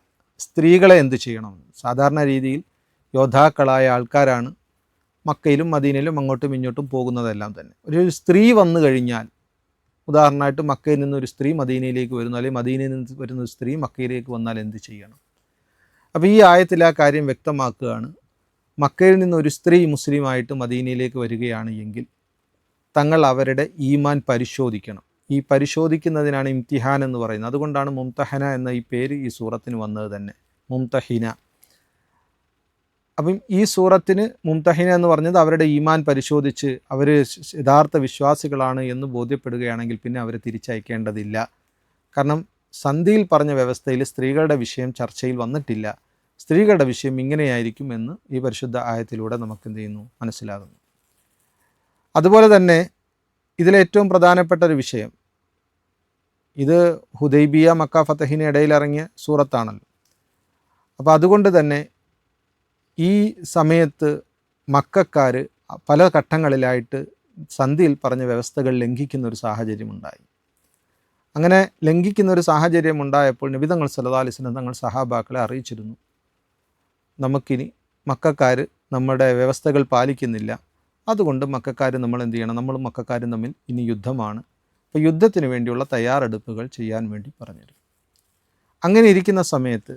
Speaker 1: സ്ത്രീകളെ എന്ത് ചെയ്യണമെന്ന് സാധാരണ രീതിയിൽ യോദ്ധാക്കളായ ആൾക്കാരാണ് മക്കയിലും മദീനയിലും അങ്ങോട്ടും ഇങ്ങോട്ടും പോകുന്നതെല്ലാം തന്നെ. ഒരു സ്ത്രീ വന്നു കഴിഞ്ഞാൽ, ഉദാഹരണമായിട്ട് മക്കയിൽ നിന്ന് ഒരു സ്ത്രീ മദീനയിലേക്ക് വരുന്നു, അല്ലെങ്കിൽ മദീനയിൽ നിന്ന് വരുന്ന ഒരു സ്ത്രീ മക്കയിലേക്ക് വന്നാൽ എന്ത് ചെയ്യണം? അപ്പോൾ ഈ ആയത്തിൽ ആ കാര്യം വ്യക്തമാക്കുകയാണ്. മക്കയിൽ നിന്ന് ഒരു സ്ത്രീ മുസ്ലിമായിട്ട് മദീനയിലേക്ക് വരികയാണ് എങ്കിൽ തങ്ങൾ അവരുടെ ഈമാൻ പരിശോധിക്കണം. ഈ പരിശോധിക്കുന്നതിനാണ് ഇംതിഹാൻ എന്ന് പറയുന്നത്. അതുകൊണ്ടാണ് മുംതഹന എന്ന ഈ പേര് ഈ സൂറത്തിന് വന്നത് തന്നെ, മുംതഹിന. അപ്പം ഈ സൂറത്തിന് മുംതഹിന എന്ന് പറഞ്ഞത് അവരുടെ ഈമാൻ പരിശോധിച്ച് അവർ യഥാർത്ഥ വിശ്വാസികളാണ് എന്ന് ബോധ്യപ്പെടുകയാണെങ്കിൽ പിന്നെ അവരെ തിരിച്ചയക്കേണ്ടതില്ല. കാരണം സന്ധിയിൽ പറഞ്ഞ വ്യവസ്ഥയിൽ സ്ത്രീകളുടെ വിഷയം ചർച്ചയിൽ വന്നിട്ടില്ല. സ്ത്രീകളുടെ വിഷയം ഇങ്ങനെയായിരിക്കും എന്ന് ഈ പരിശുദ്ധ ആയത്തിലൂടെ നമുക്ക് എന്ത് ചെയ്യുന്നു, മനസ്സിലാകുന്നു. അതുപോലെ തന്നെ ഇതിലേറ്റവും പ്രധാനപ്പെട്ട ഒരു വിഷയം, ഇത് ഹുദൈബിയ മക്ക ഫതഹിന് ഇടയിലിറങ്ങിയ സൂറത്താണല്ലോ. അപ്പോൾ അതുകൊണ്ട് തന്നെ ഈ സമയത്ത് മക്കക്കാർ പല ഘട്ടങ്ങളിലായിട്ട് സന്ധിയിൽ പറഞ്ഞ വ്യവസ്ഥകൾ ലംഘിക്കുന്ന ഒരു സാഹചര്യമുണ്ടായി. അങ്ങനെ ലംഘിക്കുന്ന ഒരു സാഹചര്യം ഉണ്ടായപ്പോൾ നബി തങ്ങൾ സല്ലല്ലാഹു അലൈഹി വസല്ലം തങ്ങൾ സഹാബാക്കളെ അറിയിച്ചിരുന്നു, നമുക്കിനി മക്കക്കാർ നമ്മുടെ വ്യവസ്ഥകൾ പാലിക്കുന്നില്ല, അതുകൊണ്ട് മക്കക്കാർ നമ്മൾ എന്ത് ചെയ്യണം, നമ്മളും മക്കക്കാരും തമ്മിൽ ഇനി യുദ്ധമാണ്. അപ്പോൾ യുദ്ധത്തിന് വേണ്ടിയുള്ള തയ്യാറെടുപ്പുകൾ ചെയ്യാൻ വേണ്ടി പറഞ്ഞിരുന്നു. അങ്ങനെ ഇരിക്കുന്ന സമയത്ത്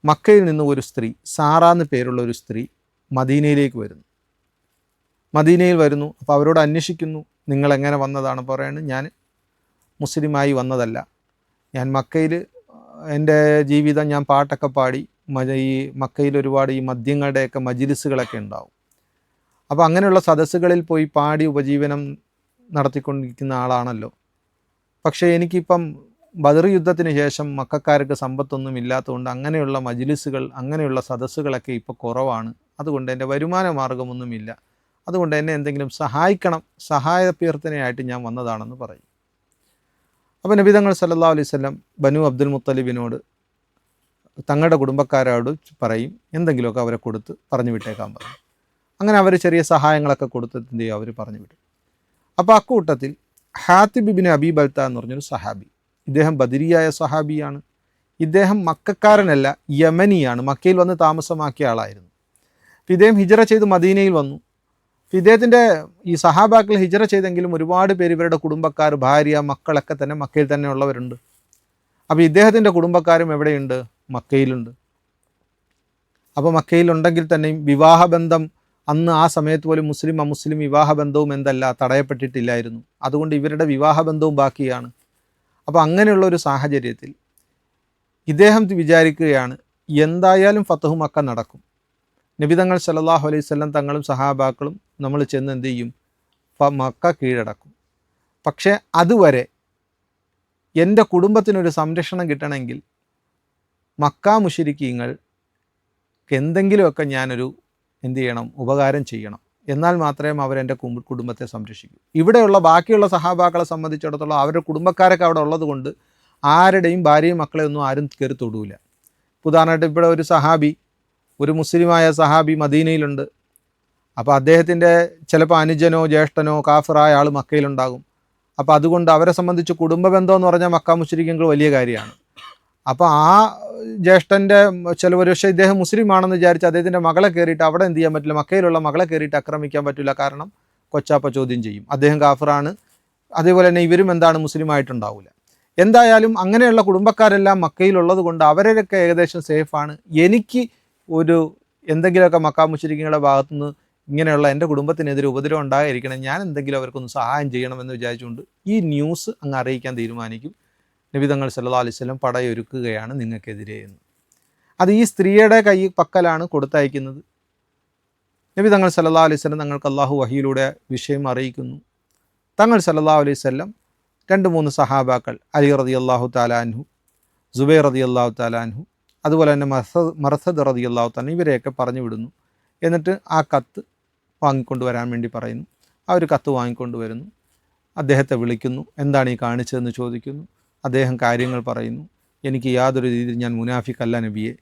Speaker 1: മക്കയിൽ നിന്ന് ഒരു സ്ത്രീ, സാറ എന്ന് പേരുള്ള ഒരു സ്ത്രീ മദീനയിലേക്ക് വരുന്നു. മദീനയിൽ വരുന്നു. അപ്പോൾ അവരോട് അന്വേഷിക്കുന്നു, നിങ്ങളെങ്ങനെ വന്നതാണ്? പറയുന്നത്, ഞാൻ മുസ്ലിമായി വന്നതല്ല, ഞാൻ മക്കയിൽ എൻ്റെ ജീവിതം ഞാൻ പാട്ടൊക്കെ പാടി, ഈ മക്കയിൽ ഒരുപാട് ഈ മദ്യങ്ങളുടെയൊക്കെ മജ്ലിസുകളൊക്കെ ഉണ്ടാവും. അപ്പോൾ അങ്ങനെയുള്ള സദസ്സുകളിൽ പോയി പാടി ഉപജീവനം നടത്തിക്കൊണ്ടിരിക്കുന്ന ആളാണല്ലോ. പക്ഷേ എനിക്കിപ്പം ബദർ യുദ്ധത്തിന് ശേഷം മക്കക്കാർക്ക് സമ്പത്തൊന്നും ഇല്ലാത്തതുകൊണ്ട് അങ്ങനെയുള്ള മജ്ലിസുകൾ, അങ്ങനെയുള്ള സദസ്സുകളൊക്കെ ഇപ്പോൾ കുറവാണ്. അതുകൊണ്ട് എൻ്റെ വരുമാന മാർഗമൊന്നുമില്ല. അതുകൊണ്ട് എന്നെ എന്തെങ്കിലും സഹായിക്കണം, സഹായാഭ്യർത്ഥനയായിട്ട് ഞാൻ വന്നതാണെന്ന് പറയും. അപ്പോൾ നബി തങ്ങൾ സല്ലല്ലാഹു അലൈഹി വസല്ലം ബനു അബ്ദുൽ മുത്തലിബിനോട് തങ്ങളുടെ കുടുംബക്കാരോട് പറയും, എന്തെങ്കിലുമൊക്കെ അവരെ കൊടുത്ത് പറഞ്ഞു വിട്ടേക്കാൻ പറയും. അങ്ങനെ അവർ ചെറിയ സഹായങ്ങളൊക്കെ കൊടുത്തിട്ട് എന്ത് ചെയ്യും, അവർ പറഞ്ഞു വിടും. അപ്പോൾ അക്കൂട്ടത്തിൽ ഹാത്തിബ് ഇബ്നു അബീ ബൽത എന്ന് പറഞ്ഞൊരു സഹാബി, ഇദ്ദേഹം ബദരിയായ സഹാബിയാണ്. ഇദ്ദേഹം മക്കക്കാരനല്ല, യമനിയാണ്, മക്കയിൽ വന്ന് താമസമാക്കിയ ആളായിരുന്നു. ഇദ്ദേഹം ഹിജറ ചെയ്ത് മദീനയിൽ വന്നു. ഇദ്ദേഹത്തിൻ്റെ ഈ സഹാബാക്കൾ ഹിജറ ചെയ്തെങ്കിലും ഒരുപാട് പേര് ഇവരുടെ കുടുംബക്കാർ, ഭാര്യ, മക്കളൊക്കെ തന്നെ മക്കയിൽ തന്നെ ഉള്ളവരുണ്ട്. അപ്പോൾ ഇദ്ദേഹത്തിൻ്റെ കുടുംബക്കാരും എവിടെയുണ്ട്? മക്കയിലുണ്ട്. അപ്പോൾ മക്കയിലുണ്ടെങ്കിൽ തന്നെയും വിവാഹബന്ധം അന്ന് ആ സമയത്ത് പോലും മുസ്ലിം അമുസ്ലിം വിവാഹബന്ധവും എന്തല്ല, തടയപ്പെട്ടിട്ടില്ലായിരുന്നു. അതുകൊണ്ട് ഇവരുടെ വിവാഹബന്ധവും ബാക്കിയാണ്. അപ്പോൾ അങ്ങനെയുള്ള ഒരു സാഹചര്യത്തിൽ ഇദ്ദേഹം വിചാരിക്കുകയാണ്, എന്തായാലും ഫതഹു മക്ക നടക്കും. നബി തങ്ങൾ സല്ലല്ലാഹു അലൈഹി വസല്ലം തങ്ങളും സഹാബാക്കളും നമ്മൾ ചെന്ന് എന്ത് ചെയ്യും, മക്ക കീഴടക്കും. പക്ഷേ അതുവരെ എൻ്റെ കുടുംബത്തിനൊരു സംരക്ഷണം കിട്ടണമെങ്കിൽ മക്ക മുശ്രിക്കീങ്ങൾക്ക് എന്തെങ്കിലുമൊക്കെ ഞാനൊരു എന്ത് ചെയ്യണം, ഉപകാരം ചെയ്യണം. എന്നാൽ മാത്രമേ അവരെൻ്റെ കുടുംബത്തെ സംരക്ഷിക്കൂ. ഇവിടെയുള്ള ബാക്കിയുള്ള സഹാബാക്കളെ സംബന്ധിച്ചിടത്തോളം അവരുടെ കുടുംബക്കാരൊക്കെ അവിടെ ഉള്ളത് കൊണ്ട് ആരുടെയും ഭാര്യയും മക്കളെയൊന്നും ആരും കയറി തൊടൂല. ഉദാഹരണമായിട്ട് ഇവിടെ ഒരു സഹാബി, ഒരു മുസ്ലിമായ സഹാബി മദീനയിലുണ്ട്. അപ്പോൾ അദ്ദേഹത്തിൻ്റെ ചിലപ്പോൾ അനുജനോ ജ്യേഷ്ഠനോ കാഫിറായ ആൾ മക്കയിലുണ്ടാകും. അപ്പോൾ അതുകൊണ്ട് അവരെ സംബന്ധിച്ച് കുടുംബ ബന്ധം എന്ന് പറഞ്ഞാൽ മക്ക മുശ്രിക്കുകൾ വലിയ കാര്യമാണ്. അപ്പോൾ ആ ജ്യേഷ്ഠൻ്റെ ചിലവർ, പക്ഷേ ഇദ്ദേഹം മുസ്ലിമാണെന്ന് വിചാരിച്ച് അദ്ദേഹത്തിൻ്റെ മകളെ കയറിയിട്ട് അവിടെ എന്ത് ചെയ്യാൻ പറ്റില്ല, മക്കയിലുള്ള മകളെ കയറിയിട്ട് ആക്രമിക്കാൻ പറ്റില്ല. കാരണം കൊച്ചാപ്പ ചോദ്യം ചെയ്യും, അദ്ദേഹം കാഫിറാണ്. അതേപോലെ തന്നെ ഇവരും എന്താണ്, മുസ്ലിമായിട്ടുണ്ടാവില്ല. എന്തായാലും അങ്ങനെയുള്ള കുടുംബക്കാരെല്ലാം മക്കയിലുള്ളത് കൊണ്ട് അവരൊക്കെ ഏകദേശം സേഫാണ്. എനിക്ക് ഒരു എന്തെങ്കിലുമൊക്കെ മക്ക മുശ്രിക്കുകളുടെ ഭാഗത്തുനിന്ന് ഇങ്ങനെയുള്ള എൻ്റെ കുടുംബത്തിനെതിരെ ഉപദ്രവം ഉണ്ടായിരിക്കണം, ഞാൻ എന്തെങ്കിലും അവർക്കൊന്ന് സഹായം ചെയ്യണമെന്ന് വിചാരിച്ചുകൊണ്ട് ഈ ന്യൂസ് അങ്ങ് അറിയിക്കാൻ തീരുമാനിക്കും. നബി തങ്ങൾ സല്ലല്ലാഹു അലൈഹി വസല്ലം പടയൊരുക്കുകയാണ് നിങ്ങൾക്കെതിരെ എന്ന്. അത് ഈ സ്ത്രീയുടെ പക്കലാണ് കൊടുത്തയക്കുന്നത്. നബി തങ്ങൾ സല്ലല്ലാഹു അലൈഹി വസല്ലം തങ്ങൾക്ക് അള്ളാഹു വഹിയിലൂടെ വിഷയം അറിയിക്കുന്നു. തങ്ങൾ സല്ലല്ലാഹു അലൈഹി വസല്ലം 2-3 സഹാബാക്കൾ, അലി റളിയല്ലാഹു തആല അൻഹു, സുബൈർ റളിയല്ലാഹു തആല അൻഹു, അതുപോലെ തന്നെ മർസദ് റളിയല്ലാഹു തആല, ഇവരെയൊക്കെ പറഞ്ഞു വിടുന്നു. എന്നിട്ട് ആ കത്ത് വാങ്ങിക്കൊണ്ടുവരാൻ വേണ്ടി പറയുന്നു. ആ ഒരു കത്ത് വാങ്ങിക്കൊണ്ടുവരുന്നു. അദ്ദേഹത്തെ വിളിക്കുന്നു. എന്താണ് ഈ കാണിച്ചതെന്ന് ചോദിക്കുന്നു. അദ്ദേഹം കാര്യങ്ങൾ പറയുന്നു. എനിക്ക് യാതൊരു രീതിയിൽ ഞാൻ മുനാഫിക്കല്ല നബിയെ,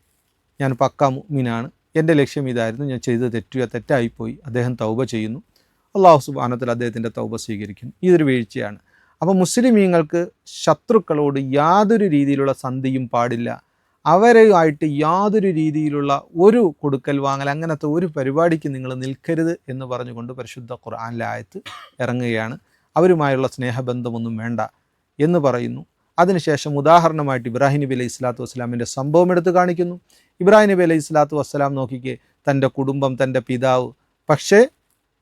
Speaker 1: ഞാൻ പക്ക മുഅ്മിനാണ്, എൻ്റെ ലക്ഷ്യം ഇതായിരുന്നു, ഞാൻ ചെയ്തത് തെറ്റായിപ്പോയി. അദ്ദേഹം തൗബ ചെയ്യുന്നു. അള്ളാഹു സുബ്ഹാനഹു വ തആല അദ്ദേഹത്തിൻ്റെ തൗബ സ്വീകരിക്കുന്നു. ഇതൊരു വീഴ്ചയാണ്. അപ്പോൾ മുസ്ലിമീങ്ങൾക്ക് ശത്രുക്കളോട് യാതൊരു രീതിയിലുള്ള സന്ധിയും പാടില്ല. അവരുമായിട്ട് യാതൊരു രീതിയിലുള്ള ഒരു കൊടുക്കൽ വാങ്ങൽ അങ്ങനത്തെ ഒരു പരിപാടിക്ക് നിങ്ങൾ നിൽക്കരുത് എന്ന് പറഞ്ഞുകൊണ്ട് പരിശുദ്ധ ഖുർആനിലെ ആയത്ത് ഇറങ്ങുകയാണ്. അവരുമായുള്ള സ്നേഹബന്ധമൊന്നും വേണ്ട എന്ന് പറയുന്നു. അതിനുശേഷം ഉദാഹരണമായിട്ട് ഇബ്രാഹിം നബി അലൈഹി സ്വലാത്തു വസ്സലാമിൻ്റെ സംഭവം എടുത്ത് കാണിക്കുന്നു. ഇബ്രാഹിം നബി അലൈഹി സ്വലാത്തു വസ്സലാം നോക്കിക്കേ, തൻ്റെ കുടുംബം, തൻ്റെ പിതാവ്, പക്ഷേ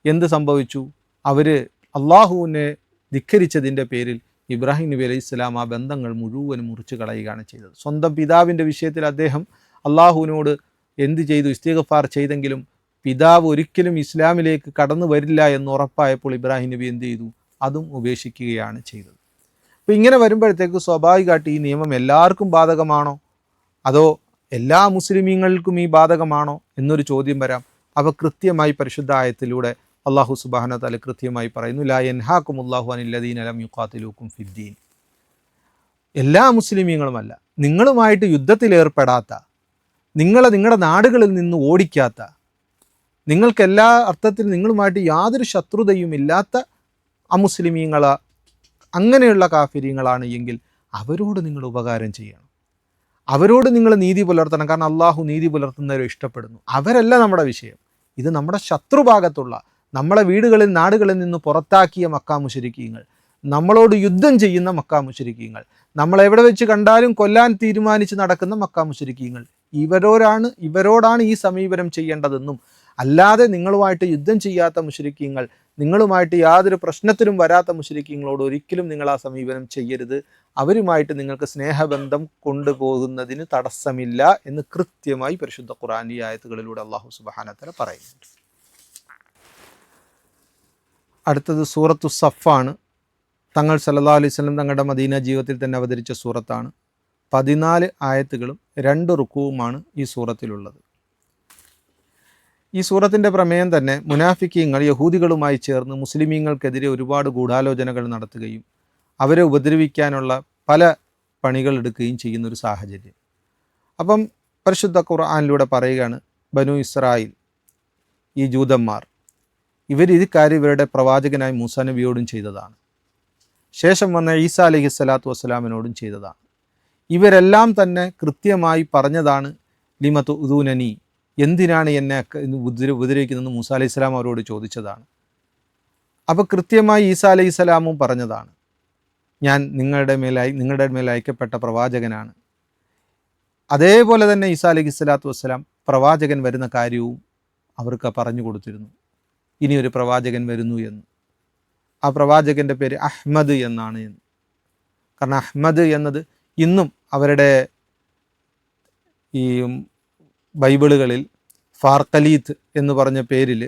Speaker 1: എന്ത് സംഭവിച്ചു? അവർ അള്ളാഹുവിനെ ധിക്കരിച്ചതിൻ്റെ പേരിൽ ഇബ്രാഹിം നബി അലൈഹി സ്വലാം ആ ബന്ധങ്ങൾ മുഴുവനും മുറിച്ച് കളയുകയാണ് ചെയ്തത്. സ്വന്തം പിതാവിൻ്റെ വിഷയത്തിൽ അദ്ദേഹം അള്ളാഹുവിനോട് എന്ത് ചെയ്തു? ഇസ്തിഗ്ഫാർ ചെയ്തെങ്കിലും പിതാവ് ഒരിക്കലും ഇസ്ലാമിലേക്ക് കടന്നു വരില്ല എന്ന് ഉറപ്പായപ്പോൾ ഇബ്രാഹിം നബി എന്ത് ചെയ്തു? അതും ഉപേക്ഷിക്കുകയാണ് ചെയ്തത്. അപ്പോൾ ഇങ്ങനെ വരുമ്പോഴത്തേക്ക് സ്വാഭാവികമായിട്ട് ഈ നിയമം എല്ലാവർക്കും ബാധകമാണോ, അതോ എല്ലാ മുസ്ലിമീങ്ങൾക്കും ഈ ബാധകമാണോ എന്നൊരു ചോദ്യം വരാം. അപ്പോൾ കൃത്യമായി പരിശുദ്ധ ആയത്തിലൂടെ അള്ളാഹു സുബ്ഹാനഹു വ തആല കൃത്യമായി പറയുന്നു, ലാ യൻഹാകുമുല്ലാഹു അനില്ലദീന ലം യുഖാതിലൂക്കും ഫിദ്ദീൻ. എല്ലാ മുസ്ലിമീങ്ങളുമല്ല, നിങ്ങളുമായിട്ട് യുദ്ധത്തിലേർപ്പെടാത്ത, നിങ്ങളുടെ നാടുകളിൽ നിന്ന് ഓടിക്കാത്ത, നിങ്ങൾക്കെല്ലാ അർത്ഥത്തിൽ നിങ്ങളുമായിട്ട് യാതൊരു ശത്രുതയും ഇല്ലാത്ത അമുസ്ലിമീങ്ങള, അങ്ങനെയുള്ള കാഫിര്യങ്ങളാണ് എങ്കിൽ അവരോട് നിങ്ങൾ ഉപകാരം ചെയ്യണം, അവരോട് നിങ്ങൾ നീതി പുലർത്തണം. കാരണം അള്ളാഹു നീതി പുലർത്തുന്നവരെ ഇഷ്ടപ്പെടുന്നു. അവരല്ല നമ്മുടെ വിഷയം. ഇത് നമ്മുടെ ശത്രുഭാഗത്തുള്ള, നമ്മളെ വീടുകളിൽ നാടുകളിൽ നിന്ന് പുറത്താക്കിയ മക്കാ മുശ്രിക്കീങ്ങൾ, നമ്മളോട് യുദ്ധം ചെയ്യുന്ന മക്കാ മുശ്രിക്കീങ്ങൾ, നമ്മളെവിടെ വെച്ച് കണ്ടാലും കൊല്ലാൻ തീരുമാനിച്ച് നടക്കുന്ന മക്കാ മുശ്രിക്കീങ്ങൾ, ഇവരോടാണ് ഈ സമീപനം ചെയ്യേണ്ടതെന്നും, അല്ലാതെ നിങ്ങളുമായിട്ട് യുദ്ധം ചെയ്യാത്ത മുശ്രിക്കീങ്ങൾ, നിങ്ങളുമായിട്ട് യാതൊരു പ്രശ്നത്തിനും വരാത്ത മുശ്രിക്കീങ്ങളോട് ഒരിക്കലും നിങ്ങൾ ആ സമീപനം ചെയ്യരുത്. അവരുമായിട്ട് നിങ്ങൾക്ക് സ്നേഹബന്ധം കൊണ്ടുപോകുന്നതിന് തടസ്സമില്ല എന്ന് കൃത്യമായി പരിശുദ്ധ ഖുർആൻ ഈ ആയത്തുകളിലൂടെ അല്ലാഹു സുബ്ഹാനഹു വ തആല പറയുന്നുണ്ട്. അടുത്തത് സൂറത്തു സഫാണ്. തങ്ങൾ സല്ലല്ലാഹു അലൈഹി വസല്ലം തങ്ങളുടെ മദീന ജീവിതത്തിൽ തന്നെ അവതരിച്ച സൂറത്താണ്. 14 ആയത്തുകളും 2 റുക്കുവുമാണ് ഈ സൂറത്തിലുള്ളത്. ഈ സൂറത്തിൻ്റെ പ്രമേയം തന്നെ മുനാഫിക്കീങ്ങൾ യഹൂദികളുമായി ചേർന്ന് മുസ്ലിമീങ്ങൾക്കെതിരെ ഒരുപാട് ഗൂഢാലോചനകൾ നടത്തുകയും അവരെ ഉപദ്രവിക്കാനുള്ള പല പണികൾ എടുക്കുകയും ചെയ്യുന്നൊരു സാഹചര്യം. അപ്പം പരിശുദ്ധ ഖുർആനിലൂടെ പറയുകയാണ്, ബനു ഇസ്രായേൽ, ഈ ജൂതന്മാർ, ഇക്കാര്യം ഇവരുടെ പ്രവാചകനായ മൂസാ നബിയോടും ചെയ്തതാണ്, ശേഷം വന്ന ഈസാ അലൈഹി സ്വലാത്തു വസ്സലാമിനോടും ചെയ്തതാണ്. ഇവരെല്ലാം തന്നെ കൃത്യമായി പറഞ്ഞതാണ്, ലിമതു ഉദൂനനി, എന്തിനാണ് എന്നെ ഉപദ്രവിക്കുന്നതെന്ന് മൂസാ അലൈഹി സ്വലാം അവരോട് ചോദിച്ചതാണ്. അപ്പോൾ കൃത്യമായി ഈസാ അലൈഹി സ്വലാമും പറഞ്ഞതാണ്, ഞാൻ നിങ്ങളുടെ മേൽ അയക്കപ്പെട്ട പ്രവാചകനാണ്. അതേപോലെ തന്നെ ഈസാ അലൈഹി സ്വലാത്തു വസ്സലാം പ്രവാചകൻ വരുന്ന കാര്യവും അവർക്ക് പറഞ്ഞു കൊടുത്തിരുന്നു, ഇനിയൊരു പ്രവാചകൻ വരുന്നു എന്ന്. ആ പ്രവാചകൻ്റെ പേര് അഹ്മദ് എന്നാണ് എന്ന്. കാരണം അഹ്മദ് എന്നത് ഇന്നും അവരുടെ ഈ ബൈബിളുകളിൽ ഫാർഖലീത്ത് എന്ന് പറഞ്ഞ പേരിൽ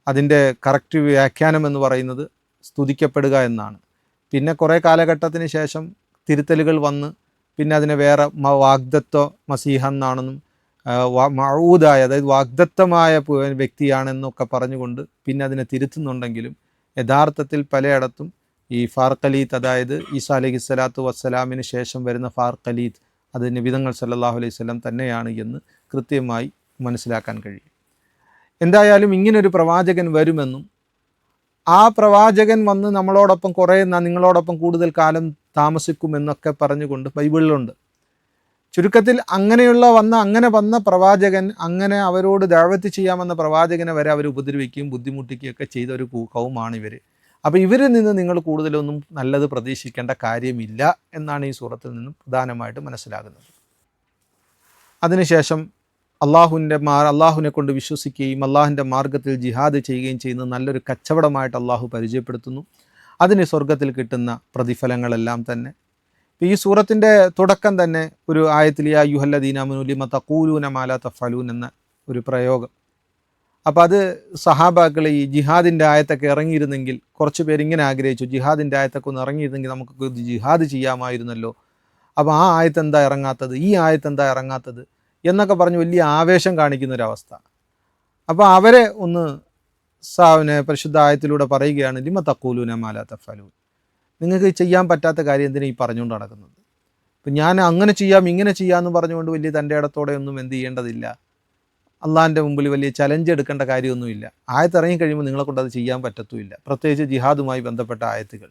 Speaker 1: അതിൻ്റെ കറക്റ്റ് വ്യാഖ്യാനം എന്ന് പറയുന്നത് സ്തുതിക്കപ്പെടുക എന്നാണ്. പിന്നെ കുറേ കാലഘട്ടത്തിന് ശേഷം തിരുത്തലുകൾ വന്ന് പിന്നെ അതിനെ വേറെ വാഗ്ദത്വ മസീഹ എന്നാണെന്നും മഊദായ, അതായത് വാഗ്ദത്തമായ വ്യക്തിയാണെന്നൊക്കെ പറഞ്ഞുകൊണ്ട് പിന്നെ അതിനെ തിരുത്തുന്നുണ്ടെങ്കിലും യഥാർത്ഥത്തിൽ പലയിടത്തും ഈ ഫാർഖലീത്ത്, അതായത് ഈസാ അലൈഹി സ്വലാത്തു വസ്സലാമിന് ശേഷം വരുന്ന ഫാർഖലീത്ത് അത് നബിതങ്ങൾ സല്ലല്ലാഹു അലൈഹി വസല്ലം തന്നെയാണ് എന്ന് കൃത്യമായി മനസ്സിലാക്കാൻ കഴിയും. എന്തായാലും ഇങ്ങനൊരു പ്രവാചകൻ വരുമെന്നും ആ പ്രവാചകൻ വന്ന് നമ്മളോടൊപ്പം നിങ്ങളോടൊപ്പം കൂടുതൽ കാലം താമസിക്കുമെന്നൊക്കെ പറഞ്ഞുകൊണ്ട് ബൈബിളിലുണ്ട്. ചുരുക്കത്തിൽ അങ്ങനെ വന്ന പ്രവാചകൻ, അങ്ങനെ അവരോട് ദഅവത്ത് ചെയ്യാമെന്ന പ്രവാചകനെ വരെ അവർ ഉപദ്രവിക്കുകയും ബുദ്ധിമുട്ടിക്കുകയൊക്കെ ചെയ്ത ഒരു കൗമാണ് ഇവർ. അപ്പോൾ ഇവരിൽ നിന്ന് നിങ്ങൾ കൂടുതലൊന്നും നല്ലത് പ്രതീക്ഷിക്കേണ്ട കാര്യമില്ല എന്നാണ് ഈ സൂറത്തിൽ നിന്നും പ്രധാനമായിട്ട് മനസ്സിലാകുന്നത്. അതിനുശേഷം അള്ളാഹുവിനെ കൊണ്ട് വിശ്വസിക്കുകയും അള്ളാഹുവിൻ്റെ മാർഗത്തിൽ ജിഹാദ് ചെയ്യുകയും ചെയ്യുന്നത് നല്ലൊരു കച്ചവടമായിട്ട് അള്ളാഹു പരിചയപ്പെടുത്തുന്നു. അതിന് സ്വർഗത്തിൽ കിട്ടുന്ന പ്രതിഫലങ്ങളെല്ലാം തന്നെ ഈ സൂറത്തിൻ്റെ തുടക്കം തന്നെ ഒരു ആയത്തിൽ യാ അയ്യുഹല്ലദീന ആമനൂ ലിമ തഖൂലൂന മാ ലാ തഫ്അലൂൻ എന്ന ഒരു പ്രയോഗം. അപ്പോൾ അത് സഹാബാക്കൾ ഈ ജിഹാദിൻ്റെ ആയത്തൊക്കെ ഇറങ്ങിയിരുന്നെങ്കിൽ, കുറച്ച് പേരിങ്ങനെ ആഗ്രഹിച്ചു, ജിഹാദിൻ്റെ ആയത്തൊക്കെ ഒന്ന് ഇറങ്ങിയിരുന്നെങ്കിൽ നമുക്ക് ജിഹാദ് ചെയ്യാമായിരുന്നല്ലോ, അപ്പോൾ ആ ആയത്ത് എന്താ ഇറങ്ങാത്തത്, ഈ ആയത്ത് എന്താ ഇറങ്ങാത്തത് എന്നൊക്കെ പറഞ്ഞ് വലിയ ആവേശം കാണിക്കുന്നൊരവസ്ഥ. അപ്പോൾ അവരെ ഒന്ന് പരിശുദ്ധ ആയത്തിലൂടെ പറയുകയാണ്, ലിമ തഖൂലൂന മാ ലാ തഫ്അലൂൻ, നിങ്ങൾക്ക് ചെയ്യാൻ പറ്റാത്ത കാര്യം എന്തിനാ ഈ പറഞ്ഞുകൊണ്ട് നടക്കുന്നത്? ഇപ്പം ഞാൻ അങ്ങനെ ചെയ്യാം ഇങ്ങനെ ചെയ്യാമെന്ന് പറഞ്ഞുകൊണ്ട് വലിയ തൻ്റെ ഇടത്തോടെ ഒന്നും എന്ത് ചെയ്യേണ്ടതില്ല. അള്ളാഹിൻ്റെ മുമ്പിൽ വലിയ ചലഞ്ച് എടുക്കേണ്ട കാര്യമൊന്നുമില്ല. ആയത്ത് ഇറങ്ങിക്കഴിയുമ്പോൾ നിങ്ങളെ കൊണ്ട് അത് ചെയ്യാൻ പറ്റത്തുമില്ല. പ്രത്യേകിച്ച് ജിഹാദുമായി ബന്ധപ്പെട്ട ആയത്തുകൾ.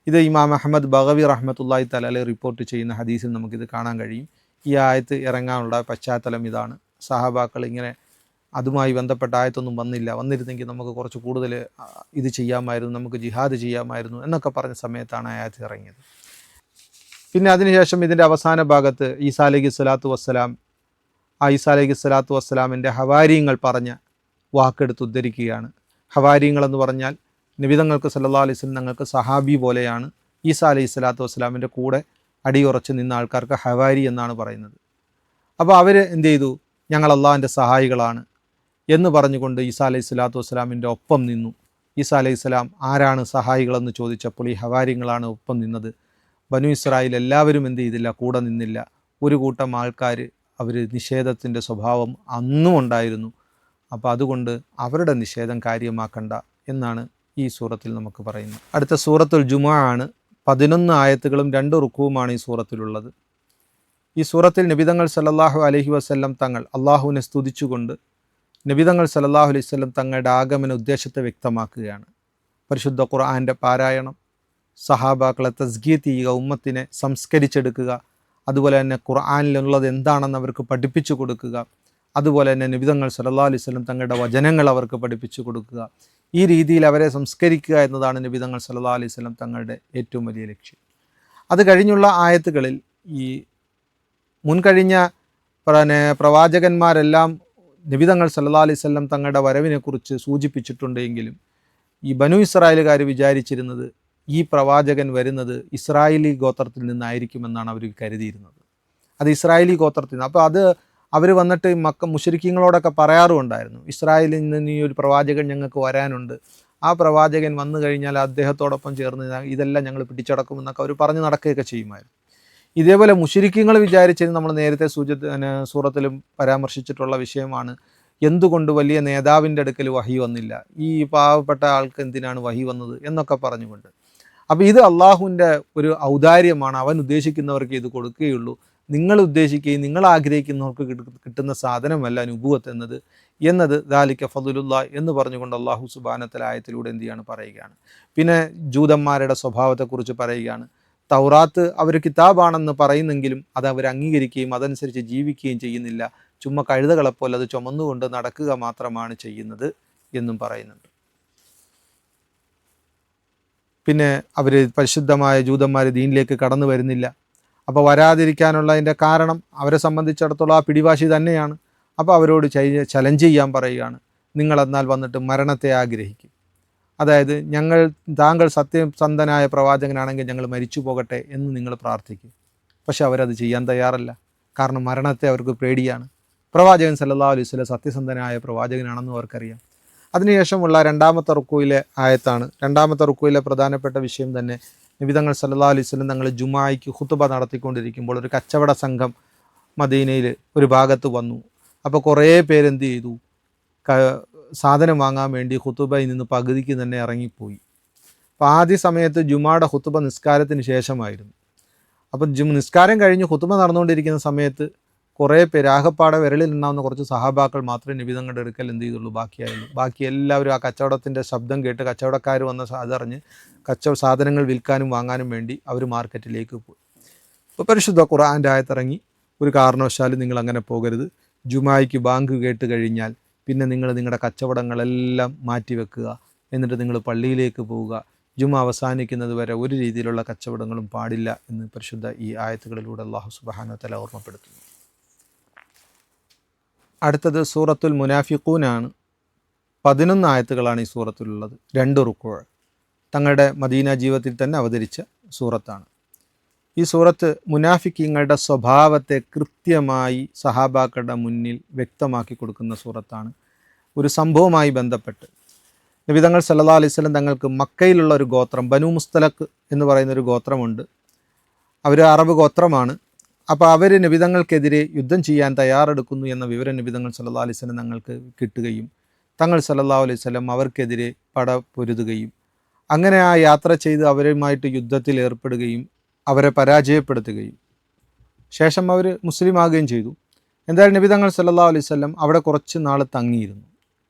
Speaker 1: ഇത് ഇമാം അഹമ്മദ് ബഗവി റഹ്മത്തുള്ളാഹി തആല റിപ്പോർട്ട് ചെയ്യുന്ന ഹദീസിൽ നമുക്കിത് കാണാൻ കഴിയും. ഈ ആയത്ത് ഇറങ്ങാനുള്ള പശ്ചാത്തലം ഇതാണ്. സഹാബാക്കൾ ഇങ്ങനെ അതുമായി ബന്ധപ്പെട്ട ആയത്തൊന്നും വന്നിരുന്നെങ്കിൽ നമുക്ക് കുറച്ച് കൂടുതൽ ഇത് ചെയ്യാമായിരുന്നു, നമുക്ക് ജിഹാദ് ചെയ്യാമായിരുന്നു എന്നൊക്കെ പറഞ്ഞ സമയത്താണ് ആയത്ത് ഇറങ്ങിയത്. പിന്നെ അതിനുശേഷം ഇതിൻ്റെ അവസാന ഭാഗത്ത് ഈസാ അലൈഹി സ്വലാത്തു വസ്സലാം ഈസാ അലൈഹി സ്വലാത്തു വസ്സലാമിൻ്റെ ഹവാരിയങ്ങൾ പറഞ്ഞ വാക്കെടുത്ത് ഉദ്ധരിക്കുകയാണ്. ഹവാരിയങ്ങൾ എന്ന് പറഞ്ഞാൽ നബിതങ്ങൾക്ക് സല്ലല്ലാഹു അലൈഹി വസല്ലം തങ്ങൾക്ക് സഹാബി പോലെയാണ്. ഈസാ അലൈഹി സ്വലാത്തു വസ്സലാമിൻ്റെ കൂടെ അടിയുറച്ച് നിന്ന ആൾക്കാർക്ക് ഹവാരി എന്നാണ് പറയുന്നത്. അപ്പോൾ അവർ എന്ത് ചെയ്തു? ഞങ്ങൾ അള്ളാഹിൻ്റെ സഹായികളാണ് എന്ന് പറഞ്ഞുകൊണ്ട് ഈസാ അലൈഹി സ്വലാത്തു വസ്സലാമിൻ്റെ ഒപ്പം നിന്നു. ഈസാ അലൈഹി സ്വലാം ആരാണ് സഹായികളെന്ന് ചോദിച്ചപ്പോൾ ഈ ഹവാരിയങ്ങളാണ് ഒപ്പം നിന്നത്. ബനു ഇസ്രായേൽ എല്ലാവരും എന്ത് ചെയ്തില്ല? കൂടെ നിന്നില്ല. ഒരു കൂട്ടം ആൾക്കാർ അവർ നിഷേധത്തിൻ്റെ സ്വഭാവം അന്നും ഉണ്ടായിരുന്നു. അപ്പോൾ അതുകൊണ്ട് അവരുടെ നിഷേധം കാര്യമാക്കണ്ട എന്നാണ് ഈ സൂറത്തിൽ നമുക്ക് പറയുന്നത്. അടുത്ത സൂറത്തുൽ ജുമുഅ ആണ്. 11 ആയത്തുകളും 2 റുക്കുവുമാണ് ഈ സൂറത്തിലുള്ളത്. ഈ സൂറത്തിൽ നബിതങ്ങൾ സല്ലല്ലാഹു അലൈഹി വസല്ലം തങ്ങൾ അള്ളാഹുവിനെ സ്തുതിച്ചുകൊണ്ട് നബിതങ്ങൾ സല്ലല്ലാഹു അലൈഹി വസല്ലം തങ്ങളുടെ ആഗമന ഉദ്ദേശത്തെ വ്യക്തമാക്കുകയാണ്. പരിശുദ്ധ ഖുർആൻ്റെ പാരായണം, സഹാബാക്കളെ തസ്ഗീത്ത് ചെയ്യുക, ഉമ്മത്തിനെ സംസ്കരിച്ചെടുക്കുക, അതുപോലെ തന്നെ ഖുർആനിലുള്ളത് എന്താണെന്ന് അവർക്ക് പഠിപ്പിച്ചു കൊടുക്കുക, അതുപോലെ തന്നെ നബിതങ്ങൾ സല്ലല്ലാഹു അലൈഹി വസല്ലം തങ്ങളുടെ വചനങ്ങൾ അവർക്ക് പഠിപ്പിച്ചു കൊടുക്കുക. ഈ രീതിയിൽ അവരെ സംസ്കരിക്കുക എന്നതാണ് നബിതങ്ങൾ സല്ലല്ലാഹു അലൈഹി വസല്ലം തങ്ങളുടെ ഏറ്റവും വലിയ ലക്ഷ്യം. അത് കഴിഞ്ഞുള്ള ആയത്തുകളിൽ ഈ മുൻകഴിഞ്ഞ പ്രവാചകന്മാരെല്ലാം നബിതങ്ങൾ സല്ലല്ലാഹു അലൈഹി വസല്ലം തങ്ങളുടെ വരവിനെക്കുറിച്ച് സൂചിപ്പിച്ചിട്ടുണ്ടെങ്കിലും ഈ ബനു ഇസ്രായേലുകാർ വിചാരിച്ചിരുന്നത് ഈ പ്രവാചകൻ വരുന്നത് ഇസ്രായേലി ഗോത്രത്തിൽ നിന്നായിരിക്കുമെന്നാണ് അവർ കരുതിയിരുന്നത്. അത് ഇസ്രായേലി ഗോത്രത്തിൽ നിന്ന്. അപ്പോൾ അത് അവർ വന്നിട്ട് മുശ്രിക്കീങ്ങളോടൊക്കെ പറയാറുമുണ്ടായിരുന്നു, ഇസ്രായേലിൽ നിന്ന് ഈ ഒരു പ്രവാചകൻ ഞങ്ങൾക്ക് വരാനുണ്ട്, ആ പ്രവാചകൻ വന്നു കഴിഞ്ഞാൽ അദ്ദേഹത്തോടൊപ്പം ചേർന്ന് ഇതെല്ലാം ഞങ്ങൾ പിടിച്ചടക്കുമെന്നൊക്കെ അവർ പറഞ്ഞു നടക്കുകയൊക്കെ ചെയ്യുമായിരുന്നു. ഇതേപോലെ മുശ്രിക്കീങ്ങൾ വിചാരിച്ചത് നമ്മൾ നേരത്തെ സൂറത്തിലും പരാമർശിച്ചിട്ടുള്ള വിഷയമാണ്. എന്തുകൊണ്ട് വലിയ നേതാവിൻ്റെ അടുക്കൽ വഹി വന്നില്ല, ഈ പാവപ്പെട്ട ആൾക്ക് എന്തിനാണ് വഹി വന്നത് എന്നൊക്കെ പറഞ്ഞുകൊണ്ട്. അപ്പോൾ ഇത് അള്ളാഹുവിൻ്റെ ഒരു ഔദാര്യമാണ്. അവൻ ഉദ്ദേശിക്കുന്നവർക്ക് ഇത് കൊടുക്കുകയുള്ളൂ. നിങ്ങൾ ഉദ്ദേശിക്കുകയും നിങ്ങൾ ആഗ്രഹിക്കുന്നവർക്ക് കിട്ടുന്ന സാധനമല്ല നുബുവത്ത് എന്നത് ദാലിക ഫദ്ലുല്ലാഹ് എന്ന് പറഞ്ഞുകൊണ്ട് അള്ളാഹു സുബ്ഹാനഹു വ തആല ആയത്തിലൂടെ എന്ത് ചെയ്യാണ് പറയുകയാണ്. പിന്നെ ജൂതന്മാരുടെ സ്വഭാവത്തെക്കുറിച്ച് പറയുകയാണ്. തൗറാത്ത് അവർ കിതാബാണെന്ന് പറയുന്നെങ്കിലും അത് അവർ അംഗീകരിക്കുകയും അതനുസരിച്ച് ജീവിക്കുകയും ചെയ്യുന്നില്ല. ചുമ്മാ കഴുതകളെപ്പോലെ അത് ചുമന്നുകൊണ്ട് നടക്കുക മാത്രമാണ് ചെയ്യുന്നത് എന്നും പറയുന്നുണ്ട്. പിന്നെ അവർ പരിശുദ്ധമായ ജൂതന്മാർ ദീനിലേക്ക് കടന്നു വരുന്നില്ല. അപ്പോൾ വരാതിരിക്കാനുള്ളതിൻ്റെ കാരണം അവരെ സംബന്ധിച്ചിടത്തോളം ആ പിടിവാശി തന്നെയാണ്. അപ്പോൾ അവരോട് ചലഞ്ച് ചെയ്യാൻ പറയുകയാണ്, നിങ്ങളെന്നാൽ വന്നിട്ട് മരണത്തെ ആഗ്രഹിക്കും. അതായത് താങ്കൾ സത്യസന്ധനായ പ്രവാചകനാണെങ്കിൽ ഞങ്ങൾ മരിച്ചു പോകട്ടെ എന്ന് നിങ്ങൾ പ്രാർത്ഥിക്കും. പക്ഷെ അവരത് ചെയ്യാൻ തയ്യാറല്ല. കാരണം മരണത്തെ അവർക്ക് പേടിയാണ്. പ്രവാചകൻ സല്ലല്ലാഹു അലൈഹി വസല്ലം സത്യസന്ധനായ പ്രവാചകനാണെന്നും അവർക്കറിയാം. അതിനുശേഷമുള്ള 2ാമത്തെ റുക്കൂയിലെ ആയത്താണ്. 2ാമത്തെ റുക്കൂയിലെ പ്രധാനപ്പെട്ട വിഷയം തന്നെ നബിതങ്ങൾ സല്ലല്ലാഹു അലൈഹി വസല്ലം തങ്ങൾ ജുമായ്ക്ക് ഖുതുബ നടത്തിക്കൊണ്ടിരിക്കുമ്പോൾ ഒരു കച്ചവട സംഘം മദീനയിൽ ഒരു ഭാഗത്ത് വന്നു. അപ്പോൾ കുറേ പേരെന്ത് ചെയ്തു? സാധനം വാങ്ങാൻ വേണ്ടി ഖുതുബയിൽ നിന്ന് പകുതിക്ക് തന്നെ ഇറങ്ങിപ്പോയി. അപ്പോൾ ആദ്യ സമയത്ത് ജുമായുടെ ഖുതുബ നിസ്കാരത്തിന് ശേഷമായിരുന്നു. അപ്പം നിസ്കാരം കഴിഞ്ഞ് ഖുതുബ നടന്നുകൊണ്ടിരിക്കുന്ന സമയത്ത് കുറേ പേര് ആകപ്പാടെ വിരലിലുണ്ടാകുന്ന കുറച്ച് സഹാബാക്കൾ മാത്രമേ നബിതങ്ങളുടെ അടുക്കൽ എന്ത് ചെയ്തുള്ളൂ? ബാക്കിയായുള്ളൂ. ബാക്കി എല്ലാവരും ആ കച്ചവടത്തിൻ്റെ ശബ്ദം കേട്ട് കച്ചവടക്കാർ വന്ന അതറിഞ്ഞ് സാധനങ്ങൾ വിൽക്കാനും വാങ്ങാനും വേണ്ടി അവർ മാർക്കറ്റിലേക്ക് പോയി. ഇപ്പോൾ പരിശുദ്ധ ഖുർആൻ്റെ ആയത്തിറങ്ങി, ഒരു കാരണവശാലും നിങ്ങൾ അങ്ങനെ പോകരുത്. ജുമായ്ക്ക് ബാങ്ക് കേട്ട് കഴിഞ്ഞാൽ പിന്നെ നിങ്ങൾ നിങ്ങളുടെ കച്ചവടങ്ങളെല്ലാം മാറ്റിവെക്കുക, എന്നിട്ട് നിങ്ങൾ പള്ളിയിലേക്ക് പോവുക. ജുമ അവസാനിക്കുന്നത് വരെ ഒരു രീതിയിലുള്ള കച്ചവടങ്ങളും പാടില്ല എന്ന് പരിശുദ്ധ ഈ ആയത്തുകളിലൂടെ അല്ലാഹു സുബ്ഹാനഹു വ തആല ഓർമ്മപ്പെടുത്തുന്നു. അടുത്തത് സൂറത്തുൽ മുനാഫിഖൂനാണ്. 11 ആയത്തുകളാണ് ഈ സൂറത്തിലുള്ളത്. 2 റുക്കൂഅ്. തങ്ങളുടെ മദീന ജീവിതത്തിൽ തന്നെ അവതരിച്ച സൂറത്താണ്. ഈ സൂറത്ത് മുനാഫിക്കീങ്ങളുടെ സ്വഭാവത്തെ കൃത്യമായി സഹാബാക്കളുടെ മുന്നിൽ വ്യക്തമാക്കി കൊടുക്കുന്ന സൂറത്താണ്. ഒരു സംഭവവുമായി ബന്ധപ്പെട്ട് നബിതങ്ങൾ സല്ലല്ലാഹു അലൈഹി വസല്ലം തങ്ങൾക്ക് മക്കയിലുള്ള ഒരു ഗോത്രം, ബനു മുസ്തലഖ് എന്ന് പറയുന്നൊരു ഗോത്രമുണ്ട്. അവർ അറബ് ഗോത്രമാണ്. അപ്പോൾ അവർ നബിതങ്ങൾക്കെതിരെ യുദ്ധം ചെയ്യാൻ തയ്യാറെടുക്കുന്നു എന്ന വിവരം നബിതങ്ങൾ സല്ലല്ലാഹു അലൈഹി വസല്ലം തങ്ങൾക്ക് കിട്ടുകയും തങ്ങൾ സല്ലല്ലാഹു അലൈഹി വസല്ലം അവർക്കെതിരെ പട പൊരുതുകയും അങ്ങനെ ആ യാത്ര ചെയ്ത് അവരുമായിട്ട് യുദ്ധത്തിൽ ഏർപ്പെടുകയും അവരെ പരാജയപ്പെടുത്തുകയും ശേഷം അവർ മുസ്ലിം ആകുകയും ചെയ്തു. എന്തായാലും നബി തങ്ങൾ സല്ലല്ലാഹു അലൈഹി വസല്ലം അവിടെ കുറച്ച് നാൾ തങ്ങിയിരുന്നു.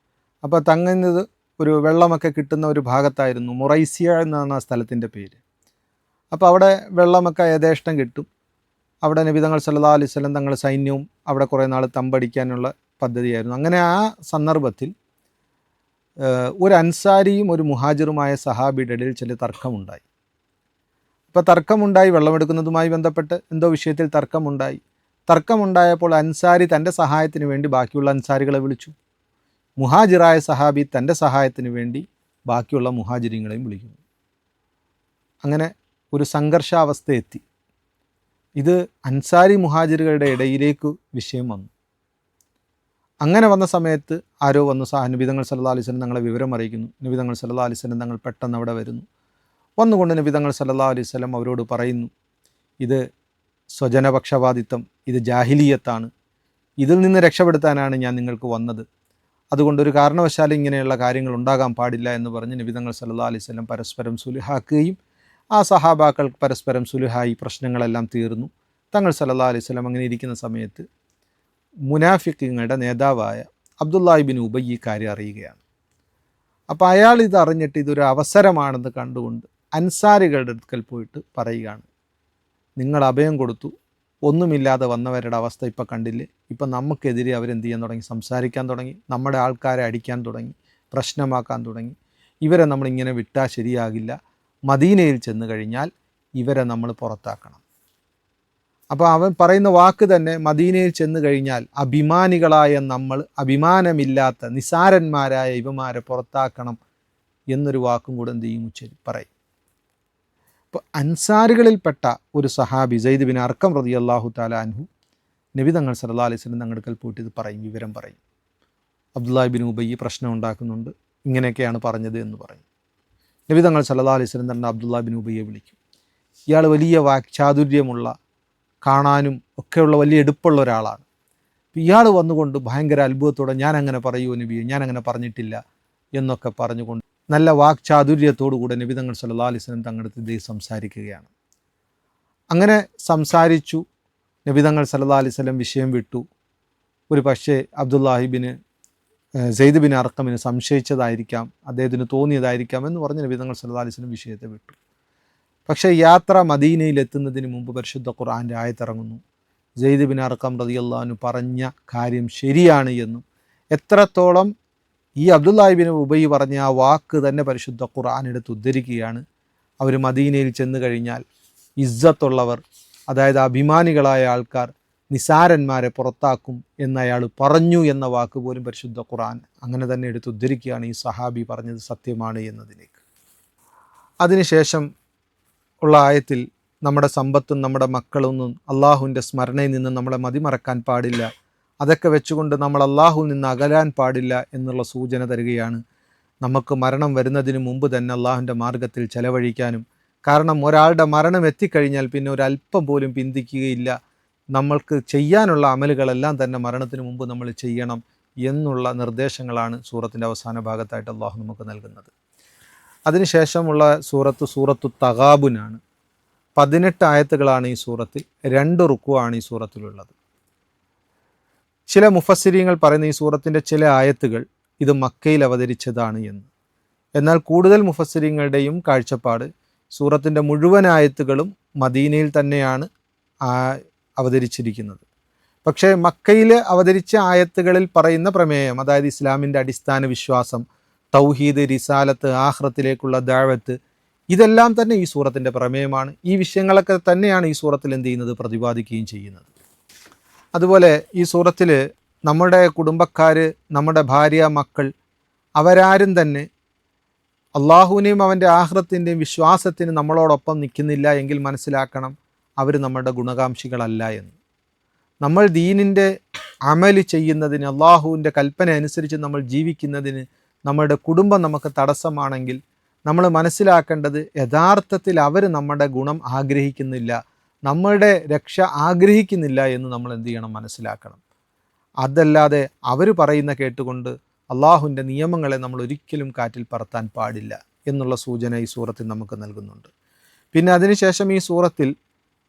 Speaker 1: അപ്പോൾ തങ്ങുന്നത് ഒരു വെള്ളമൊക്കെ കിട്ടുന്ന ഒരു ഭാഗത്തായിരുന്നു. മുറൈസിയ എന്നാണ് ആ സ്ഥലത്തിൻ്റെ പേര്. അപ്പോൾ അവിടെ വെള്ളമൊക്കെ യഥേഷ്ടം കിട്ടും. അവിടെ നബി തങ്ങൾ സല്ലല്ലാഹു അലൈഹി വസല്ലം തങ്ങളുടെ സൈന്യവും അവിടെ കുറേ നാൾ തമ്പടിക്കാനുള്ള പദ്ധതിയായിരുന്നു. അങ്ങനെ ആ സന്ദർഭത്തിൽ ഒരു അൻസാരിയും ഒരു മുഹാജിറുമായ സഹാബിയുടെ ഇടയിൽ ചില തർക്കമുണ്ടായി. അപ്പോൾ തർക്കമുണ്ടായി, വെള്ളമെടുക്കുന്നതുമായി ബന്ധപ്പെട്ട് എന്തോ വിഷയത്തിൽ തർക്കമുണ്ടായപ്പോൾ അൻസാരി തൻ്റെ സഹായത്തിന് വേണ്ടി ബാക്കിയുള്ള അൻസാരികളെ വിളിച്ചു. മുഹാജിറായ സഹാബി തൻ്റെ സഹായത്തിന് വേണ്ടി ബാക്കിയുള്ള മുഹാജിരിങ്ങളെയും വിളിക്കുന്നു. അങ്ങനെ ഒരു സംഘർഷാവസ്ഥ എത്തി. ഇത് അൻസാരി മുഹാജിറുകളുടെ ഇടയിലേക്ക് വിഷയം വന്നു. അങ്ങനെ വന്ന സമയത്ത് ആരോ വന്നു നബി തങ്ങൾ സല്ലല്ലാഹു അലൈഹി വസല്ലം തങ്ങളെ വിവരം അറിയിക്കുന്നു. നബി തങ്ങൾ സല്ലല്ലാഹു അലൈഹി വസല്ലം തങ്ങൾ പെട്ടെന്ന് അവിടെ വരുന്നു. വന്നുകൊണ്ട് നബി തങ്ങൾ സല്ലല്ലാഹു അലൈഹി വസല്ലം അവരോട് പറയുന്നു, ഇത് സ്വജനപക്ഷപാതിത്വം, ഇത് ജാഹിലിയത്താണ്, ഇതിൽ നിന്ന് രക്ഷപ്പെടുത്താനാണ് ഞാൻ നിങ്ങൾക്ക് വന്നത്. അതുകൊണ്ടൊരു കാരണവശാലും ഇങ്ങനെയുള്ള കാര്യങ്ങൾ ഉണ്ടാകാൻ പാടില്ല എന്ന് പറഞ്ഞ് നബി തങ്ങൾ സല്ലല്ലാഹു അലൈഹി വസല്ലം പരസ്പരം സുലുഹാക്കുകയും ആ സഹാബാക്കൾ പരസ്പരം സുലുഹായി പ്രശ്നങ്ങളെല്ലാം തീർന്നു. തങ്ങൾ സല്ലല്ലാഹു അലൈഹി വസല്ലം അങ്ങനെ ഇരിക്കുന്ന സമയത്ത് മുനാഫിഖുകളുടെ നേതാവായ അബ്ദുല്ലാഹി ബിൻ ഉബയ്യ് കാര്യം അറിയുകയാണ്. അപ്പോൾ അയാൾ ഇത് അറിഞ്ഞിട്ട് ഇതൊരു അവസരമാണെന്ന് കണ്ടുകൊണ്ട് അൻസാരികളുടെ അടുക്കൽ പോയിട്ട് പറയുകയാണ്, നിങ്ങൾ അഭയം കൊടുത്തു, ഒന്നുമില്ലാതെ വന്നവരുടെ അവസ്ഥ ഇപ്പം കണ്ടില്ലേ, ഇപ്പം നമുക്കെതിരെ അവരെന്ത് ചെയ്യാൻ തുടങ്ങി, സംസാരിക്കാൻ തുടങ്ങി, നമ്മുടെ ആൾക്കാരെ അടിക്കാൻ തുടങ്ങി, പ്രശ്നമാക്കാൻ തുടങ്ങി. ഇവരെ നമ്മളിങ്ങനെ വിട്ടാൽ ശരിയാകില്ല, മദീനയിൽ ചെന്ന് കഴിഞ്ഞാൽ ഇവരെ നമ്മൾ പുറത്താക്കണം. അപ്പോൾ അവൻ പറയുന്ന വാക്ക് തന്നെ, മദീനയിൽ ചെന്ന് കഴിഞ്ഞാൽ അഭിമാനികളായ നമ്മൾ, അഭിമാനമില്ലാത്ത നിസാരന്മാരായ ഇവന്മാരെ പുറത്താക്കണം എന്നൊരു വാക്കും കൂടെ എന്ത് ചെയ്യും, പറയും. അപ്പോൾ അൻസാറുകളിൽപ്പെട്ട ഒരു സഹാബി സെയ്ദ് ബിൻ അർക്കം റളിയല്ലാഹു തആല അൻഹു നബി തങ്ങൾ സല്ലല്ലാഹു അലൈഹി വസല്ലം തങ്ങളുടെ അടുക്കൽ പോയിട്ട് ഇത് പറയും, വിവരം പറയും. അബ്ദുല്ലാഹി ബിൻ ഉബയ്യ് പ്രശ്നം ഉണ്ടാക്കുന്നുണ്ട്, ഇങ്ങനെയൊക്കെയാണ് പറഞ്ഞത് എന്ന് പറയും. നബി തങ്ങൾ സല്ലല്ലാഹു അലൈഹി വസല്ലം തന്നെ അബ്ദുല്ലാഹി ബിൻ ഉബയ്യെ വിളിക്കും. ഇയാൾ വലിയ വാക്ചാതുര്യമുള്ള, കാണാനും ഒക്കെയുള്ള വലിയ എടുപ്പുള്ള ഒരാളാണ്. ഇയാൾ വന്നുകൊണ്ട് ഭയങ്കര അത്ഭുതത്തോടെ, ഞാൻ അങ്ങനെ പറയൂ നബിയെ, ഞാൻ അങ്ങനെ പറഞ്ഞിട്ടില്ല എന്നൊക്കെ പറഞ്ഞുകൊണ്ട് നല്ല വാക്ചാതുര്യത്തോടുകൂടെ നബി തങ്ങൾ സല്ലല്ലാഹു അലൈഹി വസല്ലം തങ്ങളുടെ അടുത്ത് സംസാരിക്കുകയാണ്. അങ്ങനെ സംസാരിച്ചു. നബി തങ്ങൾ സല്ലല്ലാഹു അലൈഹി വസല്ലം വിഷയം വിട്ടു. ഒരു പക്ഷേ അബ്ദുല്ലാഹി ബിൻ സെയ്ദ് ബിൻ അർക്കമിന് സംശയിച്ചതായിരിക്കാം, അദ്ദേഹത്തിന് തോന്നിയതായിരിക്കാം എന്ന് പറഞ്ഞ് നബി തങ്ങൾ സല്ലല്ലാഹു അലൈഹി വസല്ലം വിഷയത്തെ വിട്ടു. പക്ഷേ യാത്ര മദീനയിലെത്തുന്നതിന് മുമ്പ് പരിശുദ്ധ ഖുർആൻ്റെ ആയത്തിറങ്ങുന്നു. സെയ്ദ് ബിൻ അർക്കം റളിയല്ലാഹു അൻഹു പറഞ്ഞ കാര്യം ശരിയാണ് എന്നും, എത്രത്തോളം ഈ അബ്ദുല്ലാഹി ബിൻ ഉബയ്യ് പറഞ്ഞ ആ വാക്ക് തന്നെ പരിശുദ്ധ ഖുർആൻ എടുത്ത് ഉദ്ധരിക്കുകയാണ്. അവർ മദീനയിൽ ചെന്ന് കഴിഞ്ഞാൽ ഇസ്സത്തുള്ളവർ, അതായത് അഭിമാനികളായ ആൾക്കാർ നിസാരന്മാരെ പുറത്താക്കും എന്നയാൾ പറഞ്ഞു എന്ന വാക്ക് പോലും പരിശുദ്ധ ഖുർആൻ അങ്ങനെ തന്നെ എടുത്ത് ഉദ്ധരിക്കുകയാണ്. ഈ സഹാബി പറഞ്ഞത് സത്യമാണ് എന്നതിലേക്ക്. അതിനുശേഷം ഉള്ള ആയത്തിൽ നമ്മുടെ സമ്പത്തും നമ്മുടെ മക്കളൊന്നും അള്ളാഹുവിൻ്റെ സ്മരണയിൽ നിന്ന് നമ്മളെ മതിമറക്കാൻ പാടില്ല, അതൊക്കെ വെച്ചുകൊണ്ട് നമ്മൾ അള്ളാഹുവിൽ നിന്ന് അകലാൻ പാടില്ല എന്നുള്ള സൂചന തരികയാണ്. നമുക്ക് മരണം വരുന്നതിന് മുമ്പ് തന്നെ അള്ളാഹുവിൻ്റെ മാർഗത്തിൽ ചെലവഴിക്കാനും, കാരണം ഒരാളുടെ മരണം എത്തിക്കഴിഞ്ഞാൽ പിന്നെ ഒരല്പം പോലും പിന്തിക്കുകയില്ല, നമ്മൾക്ക് ചെയ്യാനുള്ള അമലുകളെല്ലാം തന്നെ മരണത്തിന് മുമ്പ് നമ്മൾ ചെയ്യണം എന്നുള്ള നിർദ്ദേശങ്ങളാണ് സൂറത്തിൻ്റെ അവസാന ഭാഗത്തായിട്ട് അള്ളാഹു നമുക്ക് നൽകുന്നത്. അതിനുശേഷമുള്ള സൂറത്തു തഗാബുനാണ്. 18 ആയത്തുകളാണ് ഈ സൂറത്തിൽ, 2 റുക്കുവാണ് ഈ സൂറത്തിലുള്ളത്. ചില മുഫസ്സിരീങ്ങൾ പറയുന്ന ഈ സൂറത്തിൻ്റെ ചില ആയത്തുകൾ ഇത് മക്കയിൽ അവതരിച്ചതാണ് എന്ന്. എന്നാൽ കൂടുതൽ മുഫസ്സിരീങ്ങളുടെയും കാഴ്ചപ്പാട് സൂറത്തിൻ്റെ മുഴുവൻ ആയത്തുകളും മദീനയിൽ തന്നെയാണ് അവതരിച്ചിരിക്കുന്നത്. പക്ഷേ മക്കയിൽ അവതരിച്ച ആയത്തുകളിൽ പറയുന്ന പ്രമേയം, അതായത് ഇസ്ലാമിൻ്റെ അടിസ്ഥാന വിശ്വാസം, തൗഹീദ്, റിസാലത്ത്, ആഖിറത്തിലേക്കുള്ള ദഅവത്ത്, ഇതെല്ലാം തന്നെ ഈ സൂറത്തിൻ്റെ പ്രമേയമാണ്. ഈ വിഷയങ്ങളൊക്കെ തന്നെയാണ് ഈ സൂറത്തിൽ എന്ത് ചെയ്യുന്നത്, പ്രതിപാദിക്കുകയും ചെയ്യുന്നത്. അതുപോലെ ഈ സൂറത്തിൽ നമ്മുടെ കുടുംബക്കാർ, നമ്മുടെ ഭാര്യ, മക്കൾ, അവരാരും തന്നെ അള്ളാഹുവിനെയും അവൻ്റെ ആഖിറത്തിൻ്റെയും വിശ്വാസത്തിന് നമ്മളോടൊപ്പം നിൽക്കുന്നില്ല എങ്കിൽ മനസ്സിലാക്കണം അവർ നമ്മുടെ ഗുണകാംക്ഷികളല്ല എന്ന്. നമ്മൾ ദീനിൻ്റെ അമല് ചെയ്യുന്നതിന്, അള്ളാഹുവിൻ്റെ കൽപ്പന അനുസരിച്ച് നമ്മൾ ജീവിക്കുന്നതിന് നമ്മുടെ കുടുംബം നമുക്ക് തടസ്സമാണെങ്കിൽ നമ്മൾ മനസ്സിലാക്കേണ്ടത് യഥാർത്ഥത്തിൽ അവർ നമ്മുടെ ഗുണം ആഗ്രഹിക്കുന്നില്ല, നമ്മളുടെ രക്ഷ ആഗ്രഹിക്കുന്നില്ല എന്ന് നമ്മൾ എന്ത് ചെയ്യണം, മനസ്സിലാക്കണം. അതല്ലാതെ അവർ പറയുന്ന കേട്ടുകൊണ്ട് അള്ളാഹുവിൻ്റെ നിയമങ്ങളെ നമ്മൾ ഒരിക്കലും കാറ്റിൽ പറത്താൻ പാടില്ല. എന്നുള്ള സൂചന ഈ സൂറത്തിൽ നമുക്ക് നൽകുന്നുണ്ട്. പിന്നെ അതിനുശേഷം ഈ സൂറത്തിൽ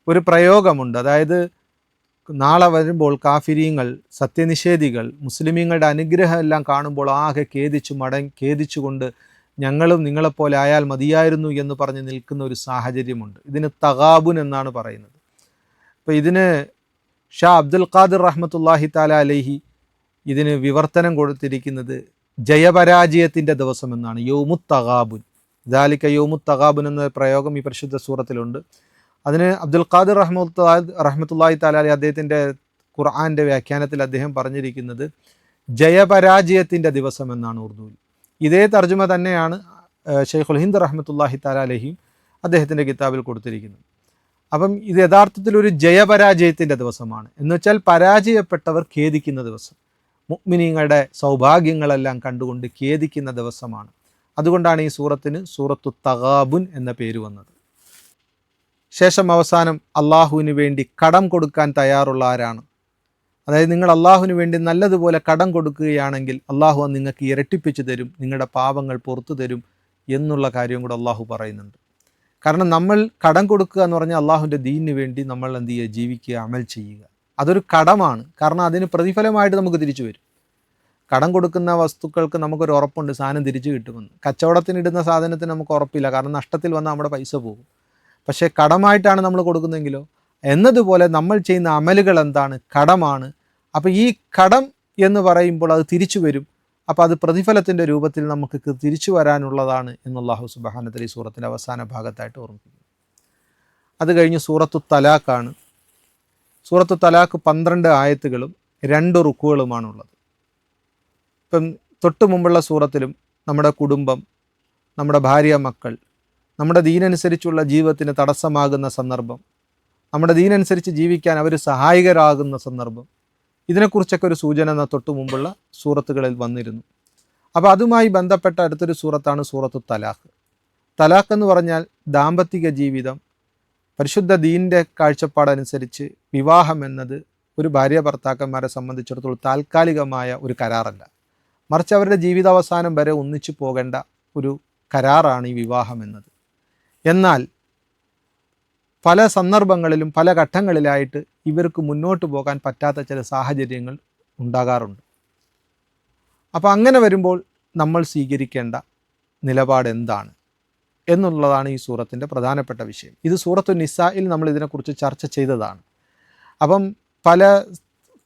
Speaker 1: ഒരു പ്രയോഗമുണ്ട്. അതായത് നാളെ വരുമ്പോൾ കാഫിരീങ്ങൾ, സത്യനിഷേധികൾ, മുസ്ലിമീങ്ങളുടെ അനുഗ്രഹം എല്ലാം കാണുമ്പോൾ ആകെ ഖേദിച്ചുകൊണ്ട് ഞങ്ങളും നിങ്ങളെപ്പോലെ ആയാൽ മതിയായിരുന്നു എന്ന് പറഞ്ഞ് നിൽക്കുന്ന ഒരു സാഹചര്യമുണ്ട്. ഇതിന് തഗാബുൻ എന്നാണ് പറയുന്നത്. അപ്പോൾ ഇതിന് ഷാ അബ്ദുൽ ഖാദിർ റഹ്മത്തുള്ളാഹി തആല അലൈഹി ഇതിന് വിവർത്തനം കൊടുത്തിരിക്കുന്നത് ജയപരാജയത്തിൻ്റെ ദിവസം എന്നാണ്. യൗമുത് തഗാബുൻ, ദാലിക യൗമുത് തഗാബുൻ എന്ന പ്രയോഗം ഈ പരിശുദ്ധ സൂറത്തിലുണ്ട്. അതിന് അബ്ദുൽ ഖാദിർ റഹ്മത്തുള്ളാഹി തആല അലൈഹി അദ്ദേഹത്തിൻ്റെ ഖുർആൻ്റെ വ്യാഖ്യാനത്തിൽ അദ്ദേഹം പറഞ്ഞിരിക്കുന്നത് ജയപരാജയത്തിൻ്റെ ദിവസം എന്നാണ് ഉറുദുവിൽ. ഇതേ തർജ്ജമ തന്നെയാണ് ഷെയ്ഖുൽ ഹിന്ദ് റഹ്മത്തുള്ളാഹി തആല അലൈഹി അദ്ദേഹത്തിൻ്റെ കിതാബിൽ കൊടുത്തിരിക്കുന്നത്. അപ്പം ഇത് യഥാർത്ഥത്തിൽ ഒരു ജയപരാജയത്തിൻ്റെ ദിവസമാണ്. എന്ന് വെച്ചാൽ പരാജയപ്പെട്ടവർ ഖേദിക്കുന്ന ദിവസം, മുഅ്മിനീങ്ങളുടെ സൗഭാഗ്യങ്ങളെല്ലാം കണ്ടുകൊണ്ട് ഖേദിക്കുന്ന ദിവസമാണ്. അതുകൊണ്ടാണ് ഈ സൂറത്തിന് സൂറത്തു തഗാബുൻ എന്ന പേര് വന്നത്. ശേഷം അവസാനം അള്ളാഹുവിന് വേണ്ടി കടം കൊടുക്കാൻ തയ്യാറുള്ള ആരാണ്? അതായത് നിങ്ങൾ അള്ളാഹുവിന് വേണ്ടി നല്ലതുപോലെ കടം കൊടുക്കുകയാണെങ്കിൽ അള്ളാഹു നിങ്ങൾക്ക് ഇരട്ടിപ്പിച്ച് തരും, നിങ്ങളുടെ പാപങ്ങൾ പുറത്തു തരും എന്നുള്ള കാര്യം കൂടെ അള്ളാഹു പറയുന്നുണ്ട്. കാരണം നമ്മൾ കടം കൊടുക്കുക എന്ന് പറഞ്ഞാൽ അള്ളാഹുവിൻ്റെ ദീനിന് വേണ്ടി നമ്മൾ എന്ത് ചെയ്യുക, ജീവിക്കുക, അമൽ ചെയ്യുക. അതൊരു കടമാണ്. കാരണം അതിന് പ്രതിഫലമായിട്ട് നമുക്ക് തിരിച്ചു വരും. കടം കൊടുക്കുന്ന വസ്തുക്കൾക്ക് നമുക്കൊരു ഉറപ്പുണ്ട്, സാധനം തിരിച്ചു കിട്ടുമെന്ന്. കച്ചവടത്തിനിടുന്ന സാധനത്തിന് നമുക്ക് ഉറപ്പില്ല, കാരണം നഷ്ടത്തിൽ വന്നാൽ നമ്മുടെ പൈസ പോകും. പക്ഷേ കടമായിട്ടാണ് നമ്മൾ കൊടുക്കുന്നതെങ്കിലോ, എന്നതുപോലെ നമ്മൾ ചെയ്യുന്ന അമലുകൾ എന്താണ്, കടമാണ്. അപ്പോൾ ഈ കടം എന്ന് പറയുമ്പോൾ അത് തിരിച്ചു വരും. അപ്പോൾ അത് പ്രതിഫലത്തിൻ്റെ രൂപത്തിൽ നമുക്ക് തിരിച്ചു വരാനുള്ളതാണ് എന്ന് അല്ലാഹു സുബ്ഹാനഹു വ തആല ഈ സൂറത്തിൻ്റെ അവസാന ഭാഗത്തായിട്ട് ഓർമ്മിപ്പിക്കുന്നു. അത് കഴിഞ്ഞ് സൂറത്തു തലാഖാണ്. സൂറത്തു തലാഖ് 12 ആയത്തുകളും 2 റുക്കുകളുമാണുള്ളത്. ഇപ്പം തൊട്ട് മുമ്പുള്ള സൂറത്തിലും നമ്മുടെ കുടുംബം, നമ്മുടെ ഭാര്യ, മക്കൾ, നമ്മുടെ ദീനനുസരിച്ചുള്ള ജീവിതത്തിന് തടസ്സമാകുന്ന സന്ദർഭം, നമ്മുടെ ദീനനുസരിച്ച് ജീവിക്കാൻ അവർ സഹായകരാകുന്ന സന്ദർഭം, ഇതിനെക്കുറിച്ചൊക്കെ ഒരു സൂചന എന്ന തൊട്ട് മുമ്പുള്ള സൂറത്തുകളിൽ വന്നിരുന്നു. അപ്പോൾ അതുമായി ബന്ധപ്പെട്ട അടുത്തൊരു സൂറത്താണ് സൂറത്തു തലാഖ്. തലാഖ് എന്ന് പറഞ്ഞാൽ ദാമ്പത്തിക ജീവിതം. പരിശുദ്ധ ദീനിൻ്റെ കാഴ്ചപ്പാടനുസരിച്ച് വിവാഹം എന്നത് ഒരു ഭാര്യ ഭർത്താക്കന്മാരെ സംബന്ധിച്ചിടത്തോളം താൽക്കാലികമായ ഒരു കരാറല്ല, മറിച്ച് അവരുടെ ജീവിതാവസാനം വരെ ഒന്നിച്ചു പോകേണ്ട ഒരു കരാറാണ് ഈ വിവാഹം എന്നത്. എന്നാൽ പല സന്ദർഭങ്ങളിലും പല ഘട്ടങ്ങളിലായിട്ട് ഇവർക്ക് മുന്നോട്ട് പോകാൻ പറ്റാത്ത ചില സാഹചര്യങ്ങൾ ഉണ്ടാകാറുണ്ട്. അപ്പോൾ അങ്ങനെ വരുമ്പോൾ നമ്മൾ സ്വീകരിക്കേണ്ട നിലപാട് എന്താണ് എന്നുള്ളതാണ് ഈ സൂറത്തിൻ്റെ പ്രധാനപ്പെട്ട വിഷയം. ഇത് സൂറത്തു നിസായിൽ നമ്മൾ ഇതിനെക്കുറിച്ച് ചർച്ച ചെയ്തതാണ്. അപ്പം പല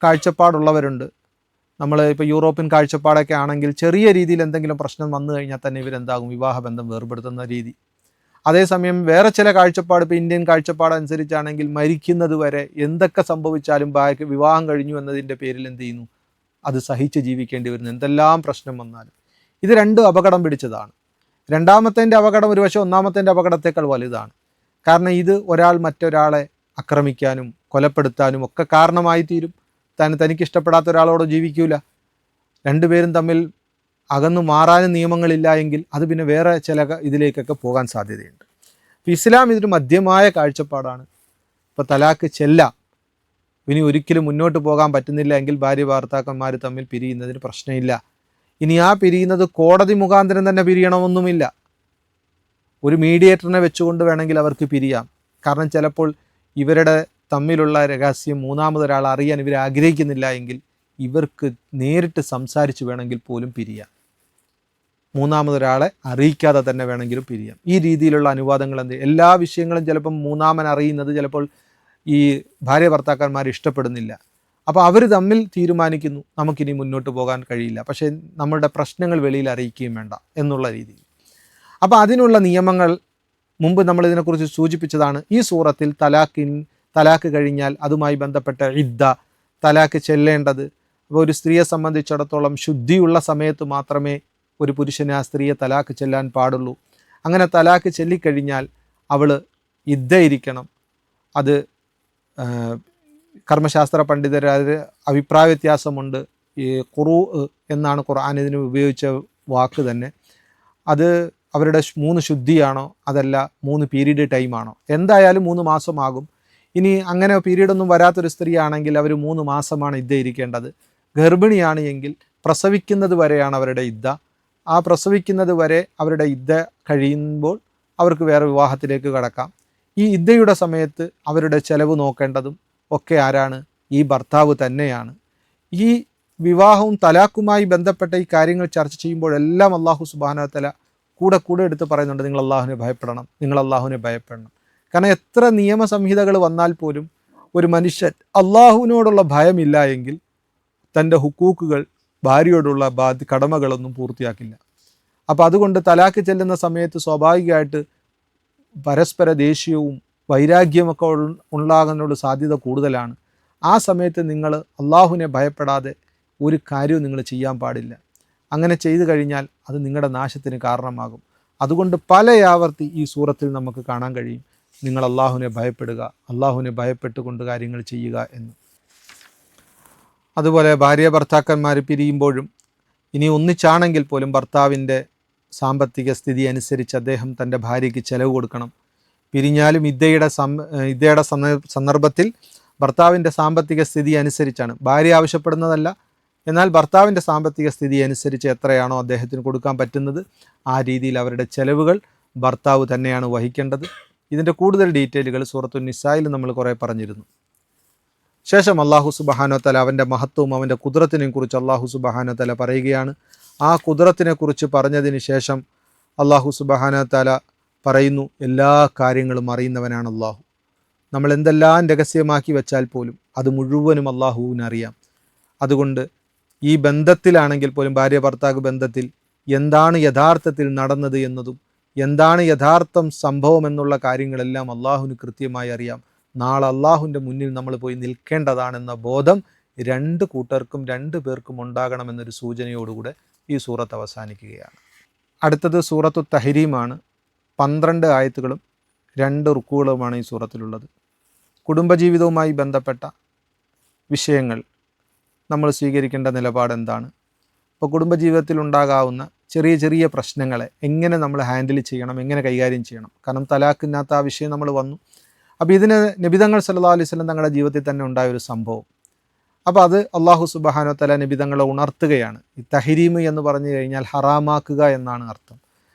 Speaker 1: കാഴ്ചപ്പാടുള്ളവരുണ്ട്. നമ്മൾ ഇപ്പോൾ യൂറോപ്യൻ കാഴ്ചപ്പാടൊക്കെ ആണെങ്കിൽ ചെറിയ രീതിയിൽ എന്തെങ്കിലും പ്രശ്നം വന്നു കഴിഞ്ഞാൽ തന്നെ ഇവരെന്താകും, വിവാഹബന്ധം വേർപെടുത്തുന്ന രീതി. അതേസമയം വേറെ ചില കാഴ്ചപ്പാട്, ഇപ്പോൾ ഇന്ത്യൻ കാഴ്ചപ്പാട് അനുസരിച്ചാണെങ്കിൽ മരിക്കുന്നത് വരെ എന്തൊക്കെ സംഭവിച്ചാലും വിവാഹം കഴിഞ്ഞു എന്നതിൻ്റെ പേരിൽ എന്ത് ചെയ്യുന്നു, അത് സഹിച്ച് ജീവിക്കേണ്ടി വരുന്നു, എന്തെല്ലാം പ്രശ്നം വന്നാലും. ഇത് രണ്ടും അപകടം പിടിച്ചതാണ്. രണ്ടാമത്തേൻ്റെ അപകടം ഒരുപക്ഷെ ഒന്നാമത്തേൻ്റെ അപകടത്തേക്കാൾ വലുതാണ്. കാരണം ഇത് ഒരാൾ മറ്റൊരാളെ ആക്രമിക്കാനും കൊലപ്പെടുത്താനും ഒക്കെ കാരണമായി തീരും. തനിക്കിഷ്ടപ്പെടാത്ത ഒരാളോട് ജീവിക്കൂല. രണ്ടുപേരും തമ്മിൽ അകന്നു മാറാനും നിയമങ്ങളില്ല എങ്കിൽ അത് പിന്നെ വേറെ ചില ഇതിലേക്കൊക്കെ പോകാൻ സാധ്യതയുണ്ട്. ഇസ്ലാം ഇതൊരു മധ്യമായ കാഴ്ചപ്പാടാണ്. ഇപ്പോൾ തലാക്ക് ചെല്ലാം, ഇനി ഒരിക്കലും മുന്നോട്ട് പോകാൻ പറ്റുന്നില്ല എങ്കിൽ ഭാര്യ ഭർത്താക്കന്മാർ തമ്മിൽ പിരിയുന്നതിന് പ്രശ്നമില്ല. ഇനി ആ പിരിയുന്നത് കോടതി മുഖാന്തരം തന്നെ പിരിയണമെന്നുമില്ല. ഒരു മീഡിയേറ്ററിനെ വെച്ചുകൊണ്ട് വേണമെങ്കിൽ അവർക്ക് പിരിയാം. കാരണം ചിലപ്പോൾ ഇവരുടെ തമ്മിലുള്ള രഹസ്യം മൂന്നാമതൊരാൾ അറിയാൻ ഇവർ ആഗ്രഹിക്കുന്നില്ല എങ്കിൽ ഇവർക്ക് നേരിട്ട് സംസാരിച്ച് വേണമെങ്കിൽ പോലും പിരിയാം. മൂന്നാമതൊരാളെ അറിയിക്കാതെ തന്നെ വേണമെങ്കിലും പിരിയാം. ഈ രീതിയിലുള്ള അനുവാദങ്ങൾ എല്ലാ വിഷയങ്ങളും ചിലപ്പം മൂന്നാമൻ അറിയുന്നത് ചിലപ്പോൾ ഈ ഭാര്യ ഭർത്താക്കന്മാർ ഇഷ്ടപ്പെടുന്നില്ല. അപ്പോൾ അവർ തമ്മിൽ തീരുമാനിക്കുന്നു നമുക്കിനി മുന്നോട്ട് പോകാൻ കഴിയില്ല, പക്ഷേ നമ്മളുടെ പ്രശ്നങ്ങൾ വെളിയിൽ അറിയിക്കുകയും വേണ്ട എന്നുള്ള രീതിയിൽ. അപ്പോൾ അതിനുള്ള നിയമങ്ങൾ മുമ്പ് നമ്മളിതിനെക്കുറിച്ച് സൂചിപ്പിച്ചതാണ്. ഈ സൂറത്തിൽ തലാക്ക് കഴിഞ്ഞാൽ അതുമായി ബന്ധപ്പെട്ട ഇദ്ദ, തലാക്ക് ചെല്ലേണ്ടത്. അപ്പോൾ ഒരു സ്ത്രീയെ സംബന്ധിച്ചിടത്തോളം ശുദ്ധിയുള്ള സമയത്ത് മാത്രമേ ഒരു പുരുഷന് ആ സ്ത്രീയെ തലാക്ക് ചെല്ലാൻ പാടുള്ളൂ. അങ്ങനെ തലാക്ക് ചെല്ലിക്കഴിഞ്ഞാൽ അവൾ ഇദ്ദയിരിക്കണം. അത് കർമ്മശാസ്ത്ര പണ്ഡിതർ അഭിപ്രായ വ്യത്യാസമുണ്ട്. ഈ ഖുറൂ എന്നാണ് ഖുർആൻ ഇതിന് ഉപയോഗിച്ച വാക്ക് തന്നെ. അത് അവരുടെ 3 ശുദ്ധിയാണോ അതല്ല 3 പീരീഡ് ടൈമാണോ, എന്തായാലും 3 മാസമാകും. ഇനി അങ്ങനെ പീരീഡൊന്നും വരാത്തൊരു സ്ത്രീ ആണെങ്കിൽ അവർ 3 മാസമാണ് ഇദ്ദ ഇരിക്കേണ്ടത്. ഗർഭിണിയാണ് എങ്കിൽ പ്രസവിക്കുന്നത് വരെയാണ് അവരുടെ ഇദ്ദ. ആ പ്രസവിക്കുന്നത് വരെ അവരുടെ ഇദ്ദ കഴിയുമ്പോൾ അവർക്ക് വേറെ വിവാഹത്തിലേക്ക് കടക്കാം. ഈ ഇദ്ദയുടെ സമയത്ത് അവരുടെ ചെലവ് നോക്കേണ്ടതും ഒക്കെ ആരാണ്? ഈ ഭർത്താവ് തന്നെയാണ്. ഈ വിവാഹവും തലാഖുമായി ബന്ധപ്പെട്ട ഈ കാര്യങ്ങൾ ചർച്ച ചെയ്യുമ്പോഴെല്ലാം അള്ളാഹു സുബ്ഹാനഹു വ തആല കൂടെ എടുത്ത് പറയുന്നുണ്ട്, നിങ്ങൾ അള്ളാഹുവിനെ ഭയപ്പെടണം, നിങ്ങൾ അള്ളാഹുവിനെ ഭയപ്പെടണം. കാരണം എത്ര നിയമസംഹിതകൾ വന്നാൽ പോലും ഒരു മനുഷ്യൻ അള്ളാഹുവിനോടുള്ള ഭയമില്ല എങ്കിൽ തൻ്റെ ഹുക്കൂക്കുകൾ, ഭാര്യയോടുള്ള കടമകളൊന്നും പൂർത്തിയാക്കില്ല. അപ്പോൾ അതുകൊണ്ട് തലാഖ് ചെല്ലുന്ന സമയത്ത് സ്വാഭാവികമായിട്ട് പരസ്പര ദേഷ്യവും വൈരാഗ്യമൊക്കെ ഉണ്ടാകാനുള്ള സാധ്യത കൂടുതലാണ്. ആ സമയത്ത് നിങ്ങൾ അള്ളാഹുവിനെ ഭയപ്പെടാതെ ഒരു കാര്യവും നിങ്ങൾ ചെയ്യാൻ പാടില്ല. അങ്ങനെ ചെയ്തു കഴിഞ്ഞാൽ അത് നിങ്ങളുടെ നാശത്തിന് കാരണമാകും. അതുകൊണ്ട് പല ആവർത്തി ഈ സൂറത്തിൽ നമുക്ക് കാണാൻ കഴിയും, നിങ്ങൾ അള്ളാഹുവിനെ ഭയപ്പെടുക, അള്ളാഹുവിനെ ഭയപ്പെട്ടുകൊണ്ട് കാര്യങ്ങൾ ചെയ്യുക എന്ന്. അതുപോലെ ഭാര്യ ഭർത്താക്കന്മാർ പിരിയുമ്പോഴും ഇനി ഒന്നിച്ചാണെങ്കിൽ പോലും ഭർത്താവിൻ്റെ സാമ്പത്തിക സ്ഥിതി അനുസരിച്ച് അദ്ദേഹം തൻ്റെ ഭാര്യയ്ക്ക് ചെലവ് കൊടുക്കണം. പിരിഞ്ഞാലും ഇദ്ദയുടെ സന്ദർഭത്തിൽ ഭർത്താവിൻ്റെ സാമ്പത്തിക സ്ഥിതി അനുസരിച്ചാണ്, ഭാര്യ ആവശ്യപ്പെടുന്നതല്ല, എന്നാൽ ഭർത്താവിൻ്റെ സാമ്പത്തിക സ്ഥിതി അനുസരിച്ച് എത്രയാണോ അദ്ദേഹത്തിന് കൊടുക്കാൻ പറ്റുന്നത് ആ രീതിയിൽ അവരുടെ ചെലവുകൾ ഭർത്താവ് തന്നെയാണ് വഹിക്കേണ്ടത്. ഇതിൻ്റെ കൂടുതൽ ഡീറ്റെയിലുകൾ സൂറത്തുൻ നിസായിൽ നമ്മൾ കുറേ പറഞ്ഞിരുന്നു. ശേഷം അള്ളാഹു സുബ്ഹാനഹു വ തആല അവൻ്റെ മഹത്വവും അവൻ്റെ ഖുദ്റത്തിനെയും കുറിച്ച് അള്ളാഹു സുബ്ഹാനഹു വ തആല പറയുകയാണ്. ആ ഖുദ്റത്തിനെ കുറിച്ച് പറഞ്ഞതിന് ശേഷം അള്ളാഹു സുബ്ഹാനഹു വ തആല പറയുന്നു, എല്ലാ കാര്യങ്ങളും അറിയുന്നവനാണ് അള്ളാഹു. നമ്മൾ എന്തെല്ലാം രഹസ്യമാക്കി വെച്ചാൽ പോലും അത് മുഴുവനും അള്ളാഹുവിനറിയാം. അതുകൊണ്ട് ഈ ബന്ധത്തിലാണെങ്കിൽ പോലും ഭാര്യ ഭർത്താവ് ബന്ധത്തിൽ എന്താണ് യഥാർത്ഥത്തിൽ നടന്നത് എന്നതും എന്താണ് യഥാർത്ഥം സംഭവം എന്നുള്ള കാര്യങ്ങളെല്ലാം അള്ളാഹുവിന് കൃത്യമായി അറിയാം. നാളെ അള്ളാഹുവിൻ്റെ മുന്നിൽ നമ്മൾ പോയി നിൽക്കേണ്ടതാണെന്ന ബോധം രണ്ട് പേർക്കും ഉണ്ടാകണമെന്നൊരു സൂചനയോടുകൂടെ ഈ സൂറത്ത് അവസാനിക്കുകയാണ്. അടുത്തത് സൂറത്തു തഹരീമാണ്. 12 ആയത്തുകളും 2 റുക്കുകളുമാണ് ഈ സൂറത്തിലുള്ളത്. കുടുംബജീവിതവുമായി ബന്ധപ്പെട്ട വിഷയങ്ങൾ നമ്മൾ സ്വീകരിക്കേണ്ട നിലപാട് എന്താണ്? ഇപ്പോൾ കുടുംബജീവിതത്തിൽ ഉണ്ടാകാവുന്ന ചെറിയ പ്രശ്നങ്ങളെ എങ്ങനെ നമ്മൾ ഹാൻഡിൽ ചെയ്യണം, എങ്ങനെ കൈകാര്യം ചെയ്യണം? കാരണം തലാഖിനകത്ത് ആ വിഷയം നമ്മൾ വന്നു. അപ്പോൾ ഇതിന് നബി തങ്ങൾ സല്ലല്ലാഹു അലൈഹി വസല്ലം തങ്ങളുടെ ജീവിതത്തിൽ തന്നെ ഉണ്ടായ ഒരു സംഭവം. അപ്പോൾ അത് അള്ളാഹു സുബ്ഹാനഹു വ തആല നബി തങ്ങളെ ഉണർത്തുകയാണ്. ഈ തഹരീം എന്ന് പറഞ്ഞു കഴിഞ്ഞാൽ ഹറാമാക്കുക എന്നാണ് അർത്ഥം.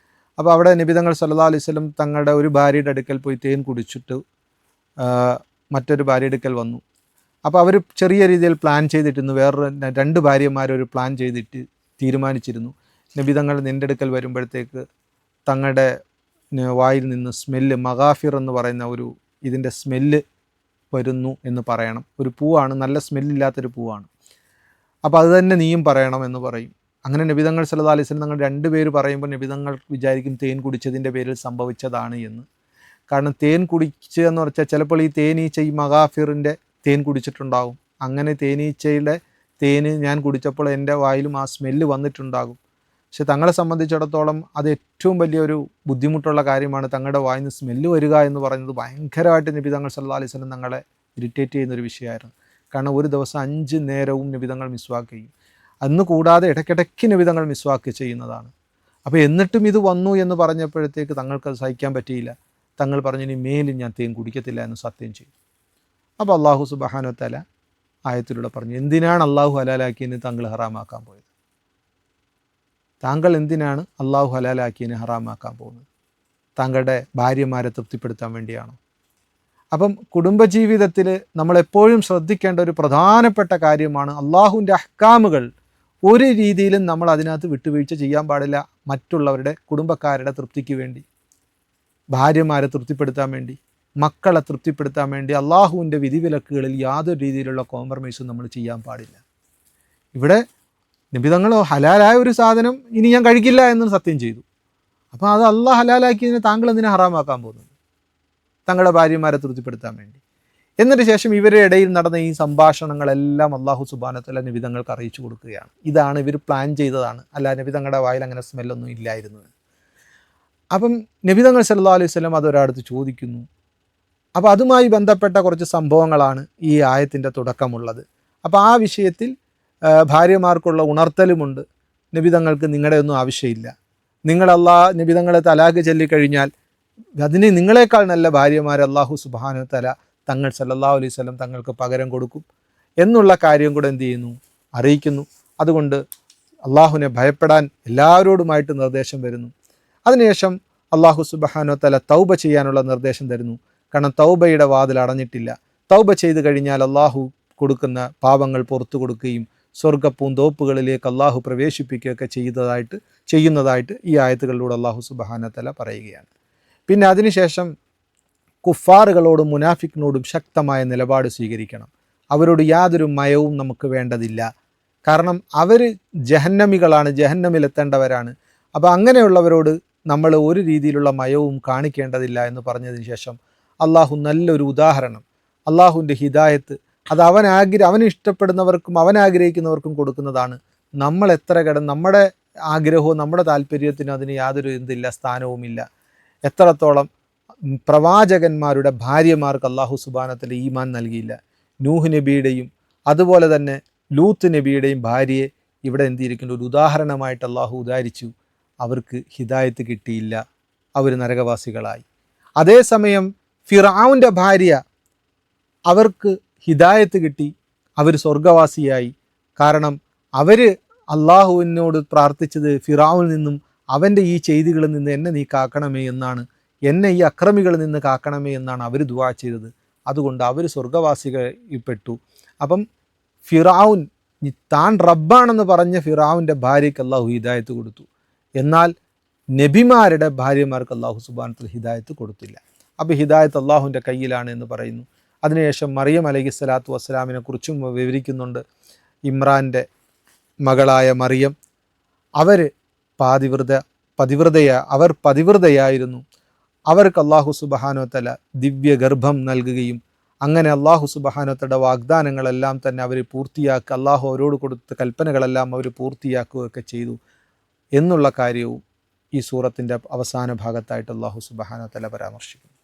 Speaker 1: അപ്പോൾ അവിടെ നബി തങ്ങൾ സല്ലല്ലാഹു അലൈഹി വസല്ലം തങ്ങളുടെ ഒരു ഭാര്യയുടെ അടുക്കൽ പോയി തേൻ കുടിച്ചിട്ട് മറ്റൊരു ഭാര്യയുടെ അടുക്കൽ വന്നു. അപ്പോൾ അവർ ചെറിയ രീതിയിൽ പ്ലാൻ ചെയ്തിട്ടിരുന്നു, വേറൊരു 2 ഭാര്യമാരൊരു പ്ലാൻ ചെയ്തിട്ട് തീരുമാനിച്ചിരുന്നു, നബി തങ്ങൾ നിൻ്റെ അടുക്കൽ വരുമ്പോഴത്തേക്ക് തങ്ങളുടെ വായിൽ നിന്ന് സ്മെല്ല്, മഗാഫിർ എന്ന് പറയുന്ന ഇതിൻ്റെ സ്മെല്ല് വരുന്നു എന്ന് പറയണം. ഒരു പൂവാണ്, നല്ല സ്മെല്ലില്ലാത്തൊരു പൂവാണ്. അപ്പോൾ അത് തന്നെ നീയും പറയണം എന്ന് പറയും. അങ്ങനെ നബി തങ്ങൾ സല്ലല്ലാഹു അലൈഹി വസല്ലം തങ്ങൾ 2 പേര് പറയുമ്പോൾ നബി തങ്ങൾ വിചാരിക്കും തേൻ കുടിച്ചതിൻ്റെ പേരിൽ സംഭവിച്ചതാണ് എന്ന്. കാരണം തേൻ കുടിക്കുക എന്ന് പറഞ്ഞാൽ ചിലപ്പോൾ ഈ തേനീച്ച ഈ മഗാഫിറിൻ്റെ തേൻ കുടിച്ചിട്ടുണ്ടാകും. അങ്ങനെ തേനീച്ചയുടെ തേന് ഞാൻ കുടിച്ചപ്പോൾ എൻ്റെ വായിലും ആ സ്മെല്ല് വന്നിട്ടുണ്ടാകും. പക്ഷെ തങ്ങളെ സംബന്ധിച്ചിടത്തോളം അത് ഏറ്റവും വലിയൊരു ബുദ്ധിമുട്ടുള്ള കാര്യമാണ്. തങ്ങളുടെ വായിൽ നിന്ന് സ്മെല്ല് വരിക എന്ന് പറയുന്നത് ഭയങ്കരമായിട്ട് നബി തങ്ങൾ സല്ലല്ലാഹു അലൈഹി വസല്ലം തങ്ങളെ ഇറിറ്റേറ്റ് ചെയ്യുന്നൊരു വിഷയമായിരുന്നു. കാരണം ഒരു ദിവസം 5 നേരവും നബി തങ്ങൾ മിസ്വാക്ക് ചെയ്യും. അന്ന് കൂടാതെ ഇടയ്ക്കിടയ്ക്ക് നബി തങ്ങൾ മിസ്വാക്ക് ചെയ്യുന്നതാണ്. അപ്പോൾ എന്നിട്ടും ഇത് വന്നു എന്ന് പറഞ്ഞപ്പോഴത്തേക്ക് തങ്ങൾക്കത് സഹിക്കാൻ പറ്റിയില്ല. തങ്ങൾ പറഞ്ഞു, ഇനി മേലിൽ ഞാൻ തേൻ കുടിക്കത്തില്ല എന്ന് സത്യം ചെയ്തു. അപ്പോൾ അള്ളാഹു സുബ്ഹാനഹു വ തആല ആയത്തിലൂടെ പറഞ്ഞു, എന്തിനാണ് അള്ളാഹു ഹലാലാക്കിയതിന് താങ്കൾ ഹറാമാക്കാൻ പോയത്? താങ്കൾ എന്തിനാണ് അള്ളാഹു ഹലാലാക്കിയതിന് ഹറാമാക്കാൻ പോകുന്നത്? താങ്കളുടെ ഭാര്യമാരെ തൃപ്തിപ്പെടുത്താൻ വേണ്ടിയാണോ? അപ്പം കുടുംബജീവിതത്തിൽ നമ്മളെപ്പോഴും ശ്രദ്ധിക്കേണ്ട ഒരു പ്രധാനപ്പെട്ട കാര്യമാണ് അള്ളാഹുവിൻ്റെ അഹ്കാമുകൾ ഒരു രീതിയിലും നമ്മൾ അതിനകത്ത് വിട്ടുവീഴ്ച ചെയ്യാൻ പാടില്ല. മറ്റുള്ളവരുടെ കുടുംബക്കാരുടെ തൃപ്തിക്ക് വേണ്ടി, ഭാര്യമാരെ തൃപ്തിപ്പെടുത്താൻ വേണ്ടി, മക്കളെ തൃപ്തിപ്പെടുത്താൻ വേണ്ടി അള്ളാഹുവിൻ്റെ വിധിവിലക്കുകളിൽ യാതൊരു രീതിയിലുള്ള കോംപ്രമൈസും നമ്മൾ ചെയ്യാൻ പാടില്ല. ഇവിടെ നബി തങ്ങൾ ഹലാലായ ഒരു സാധനം ഇനി ഞാൻ കഴിക്കില്ല എന്ന് സത്യം ചെയ്തു. അപ്പോൾ അത് അള്ളാഹ് ഹലാലാക്കിയതിന് താങ്കൾ എന്തിനാ ഹറാമാക്കാൻ പോകുന്നത്? തങ്ങളുടെ ഭാര്യമാരെ തൃപ്തിപ്പെടുത്താൻ വേണ്ടി. എന്നിട്ട് ശേഷം ഇവരുടെ ഇടയിൽ നടന്ന ഈ സംഭാഷണങ്ങളെല്ലാം അള്ളാഹു സുബ്ഹാനഹു വ തആല നബി തങ്ങൾക്ക് അറിയിച്ചു കൊടുക്കുകയാണ്. ഇതാണ് ഇവർ പ്ലാൻ ചെയ്തതാണ്, അല്ല നബി തങ്ങളുടെ വായിൽ അങ്ങനെ സ്മെല്ലൊന്നും ഇല്ലായിരുന്നു. അപ്പം നബി തങ്ങൾ സല്ലല്ലാഹു അലൈഹി വസല്ലം അതൊരാടുത്ത് ചോദിക്കുന്നു. അപ്പോൾ അതുമായി ബന്ധപ്പെട്ട കുറച്ച് സംഭവങ്ങളാണ് ഈ ആയത്തിൻ്റെ തുടക്കമുള്ളത്. അപ്പോൾ ആ വിഷയത്തിൽ ഭാര്യമാർക്കുള്ള ഉണർത്തലുമുണ്ട്. നബി തങ്ങൾക്ക് നിങ്ങളുടെ ഒന്നും ആവശ്യമില്ല. നബി തങ്ങളെ തലാഖ് ചൊല്ലിക്കഴിഞ്ഞാൽ അതിന് നിങ്ങളെക്കാൾ നല്ല ഭാര്യമാരെ അള്ളാഹു സുബ്ഹാനഹു വ തആല തങ്ങൾ സല്ലല്ലാഹു അലൈഹി വസല്ലം തങ്ങൾക്ക് പകരം കൊടുക്കും എന്നുള്ള കാര്യം കൂടെ എന്ത് ചെയ്യുന്നു, അറിയിക്കുന്നു. അതുകൊണ്ട് അള്ളാഹുവിനെ ഭയപ്പെടാൻ എല്ലാവരോടുമായിട്ട് നിർദ്ദേശം വരുന്നു. അതിനുശേഷം അള്ളാഹു സുബ്ഹാനഹു വ തആല തൗബ ചെയ്യാനുള്ള നിർദ്ദേശം തരുന്നു. കാരണം തൗബയുടെ വാതിൽ അടഞ്ഞിട്ടില്ല. തൗബ ചെയ്തു കഴിഞ്ഞാൽ അള്ളാഹു കൊടുക്കുന്ന പാപങ്ങൾ പുറത്തു കൊടുക്കുകയും സ്വർഗ്ഗപ്പൂന്തോപ്പുകളിലേക്ക് അള്ളാഹു പ്രവേശിപ്പിക്കുകയൊക്കെ ചെയ്യുന്നതായിട്ട് ഈ ആയത്തുകളിലൂടെ അള്ളാഹു സുബ്ഹാനഹു വ തആല പറയുകയാണ്. പിന്നെ അതിനുശേഷം കുഫാറുകളോടും മുനാഫിക്കിനോടും ശക്തമായ നിലപാട് സ്വീകരിക്കണം. അവരോട് യാതൊരു മയവും നമുക്ക് വേണ്ടതില്ല. കാരണം അവർ ജഹന്നമികളാണ്, ജഹന്നമിലെത്തേണ്ടവരാണ്. അപ്പോൾ അങ്ങനെയുള്ളവരോട് നമ്മൾ ഒരു രീതിയിലുള്ള മയവും കാണിക്കേണ്ടതില്ല എന്ന് പറഞ്ഞതിന് ശേഷം അള്ളാഹു നല്ലൊരു ഉദാഹരണം, അള്ളാഹുവിൻ്റെ ഹിദായത്ത് അത് അവൻ ഇഷ്ടപ്പെടുന്നവർക്കും അവൻ ആഗ്രഹിക്കുന്നവർക്കും കൊടുക്കുന്നതാണ്. നമ്മൾ എത്ര നമ്മുടെ ആഗ്രഹവും നമ്മുടെ താല്പര്യത്തിനും അതിന് യാതൊരു സ്ഥാനവുമില്ല. എത്രത്തോളം പ്രവാചകന്മാരുടെ ഭാര്യമാർക്ക് അള്ളാഹു സുബ്ഹാനഹു വ തആല ഈമാൻ നൽകിയില്ല. നൂഹ് നബിയുടെയും അതുപോലെ തന്നെ ലൂത്ത് നബിയുടെയും ഭാര്യയെ ഇവിടെ എന്തിയിരിക്കുന്നു ഒരു ഉദാഹരണമായിട്ട് അള്ളാഹു ഉദാഹരിച്ചു. അവർക്ക് ഹിദായത്ത് കിട്ടിയില്ല, അവർ നരകവാസികളായി. അതേസമയം ഫിർഔൻ്റെ ഭാര്യ, അവർക്ക് ഹിദായത്ത് കിട്ടി, അവർ സ്വർഗവാസിയായി. കാരണം അവർ അള്ളാഹുവിനോട് പ്രാർത്ഥിച്ചത് ഫിർഔനിൽ നിന്നും അവൻ്റെ ഈ ചെയ്തികളിൽ നിന്ന് എന്നെ നീ കാക്കണമേ എന്നാണ്, എന്നെ ഈ അക്രമികളിൽ നിന്ന് കാക്കണമേ എന്നാണ് അവർ ദുആ ചെയ്തത്. അതുകൊണ്ട് അവർ സ്വർഗവാസികളപ്പെട്ടു. അപ്പം ഫിർഔൻ താൻ റബ്ബാണെന്ന് പറഞ്ഞ ഫിർഔൻ്റെ ഭാര്യയ്ക്ക് അള്ളാഹു ഹിദായത്ത് കൊടുത്തു. എന്നാൽ നബിമാരുടെ ഭാര്യമാർക്ക് അള്ളാഹു സുബ്ഹാനഹു വ തആല ഹിദായത്ത് കൊടുത്തില്ല. അപ്പോൾ ഹിദായത്ത് അള്ളാഹുവിൻ്റെ കയ്യിലാണ് എന്ന് പറയുന്നു. അതിനുശേഷം മറിയം അലൈഹിസ്സലാത്തു വസ്സലാമിനെ കുറിച്ചും വിവരിക്കുന്നുണ്ട്. ഇമ്രാൻ്റെ മകളായ മറിയം, അവർ പതിവ്രതയായിരുന്നു. അവർക്ക് അള്ളാഹു സുബ്ഹാനഹു വ തആല ദിവ്യ ഗർഭം നൽകുകയും അങ്ങനെ അള്ളാഹു സുബ്ഹാനഹു വ തആല വാഗ്ദാനങ്ങളെല്ലാം തന്നെ അവർ പൂർത്തിയാക്കുക, അള്ളാഹു അവരോട് കൊടുത്ത കൽപ്പനകളെല്ലാം അവർ പൂർത്തിയാക്കുകയൊക്കെ ചെയ്തു എന്നുള്ള കാര്യവും ഈ സൂറത്തിൻ്റെ അവസാന ഭാഗത്തായിട്ട് അള്ളാഹു സുബ്ഹാനഹു വ തആല പരാമർശിക്കുന്നു.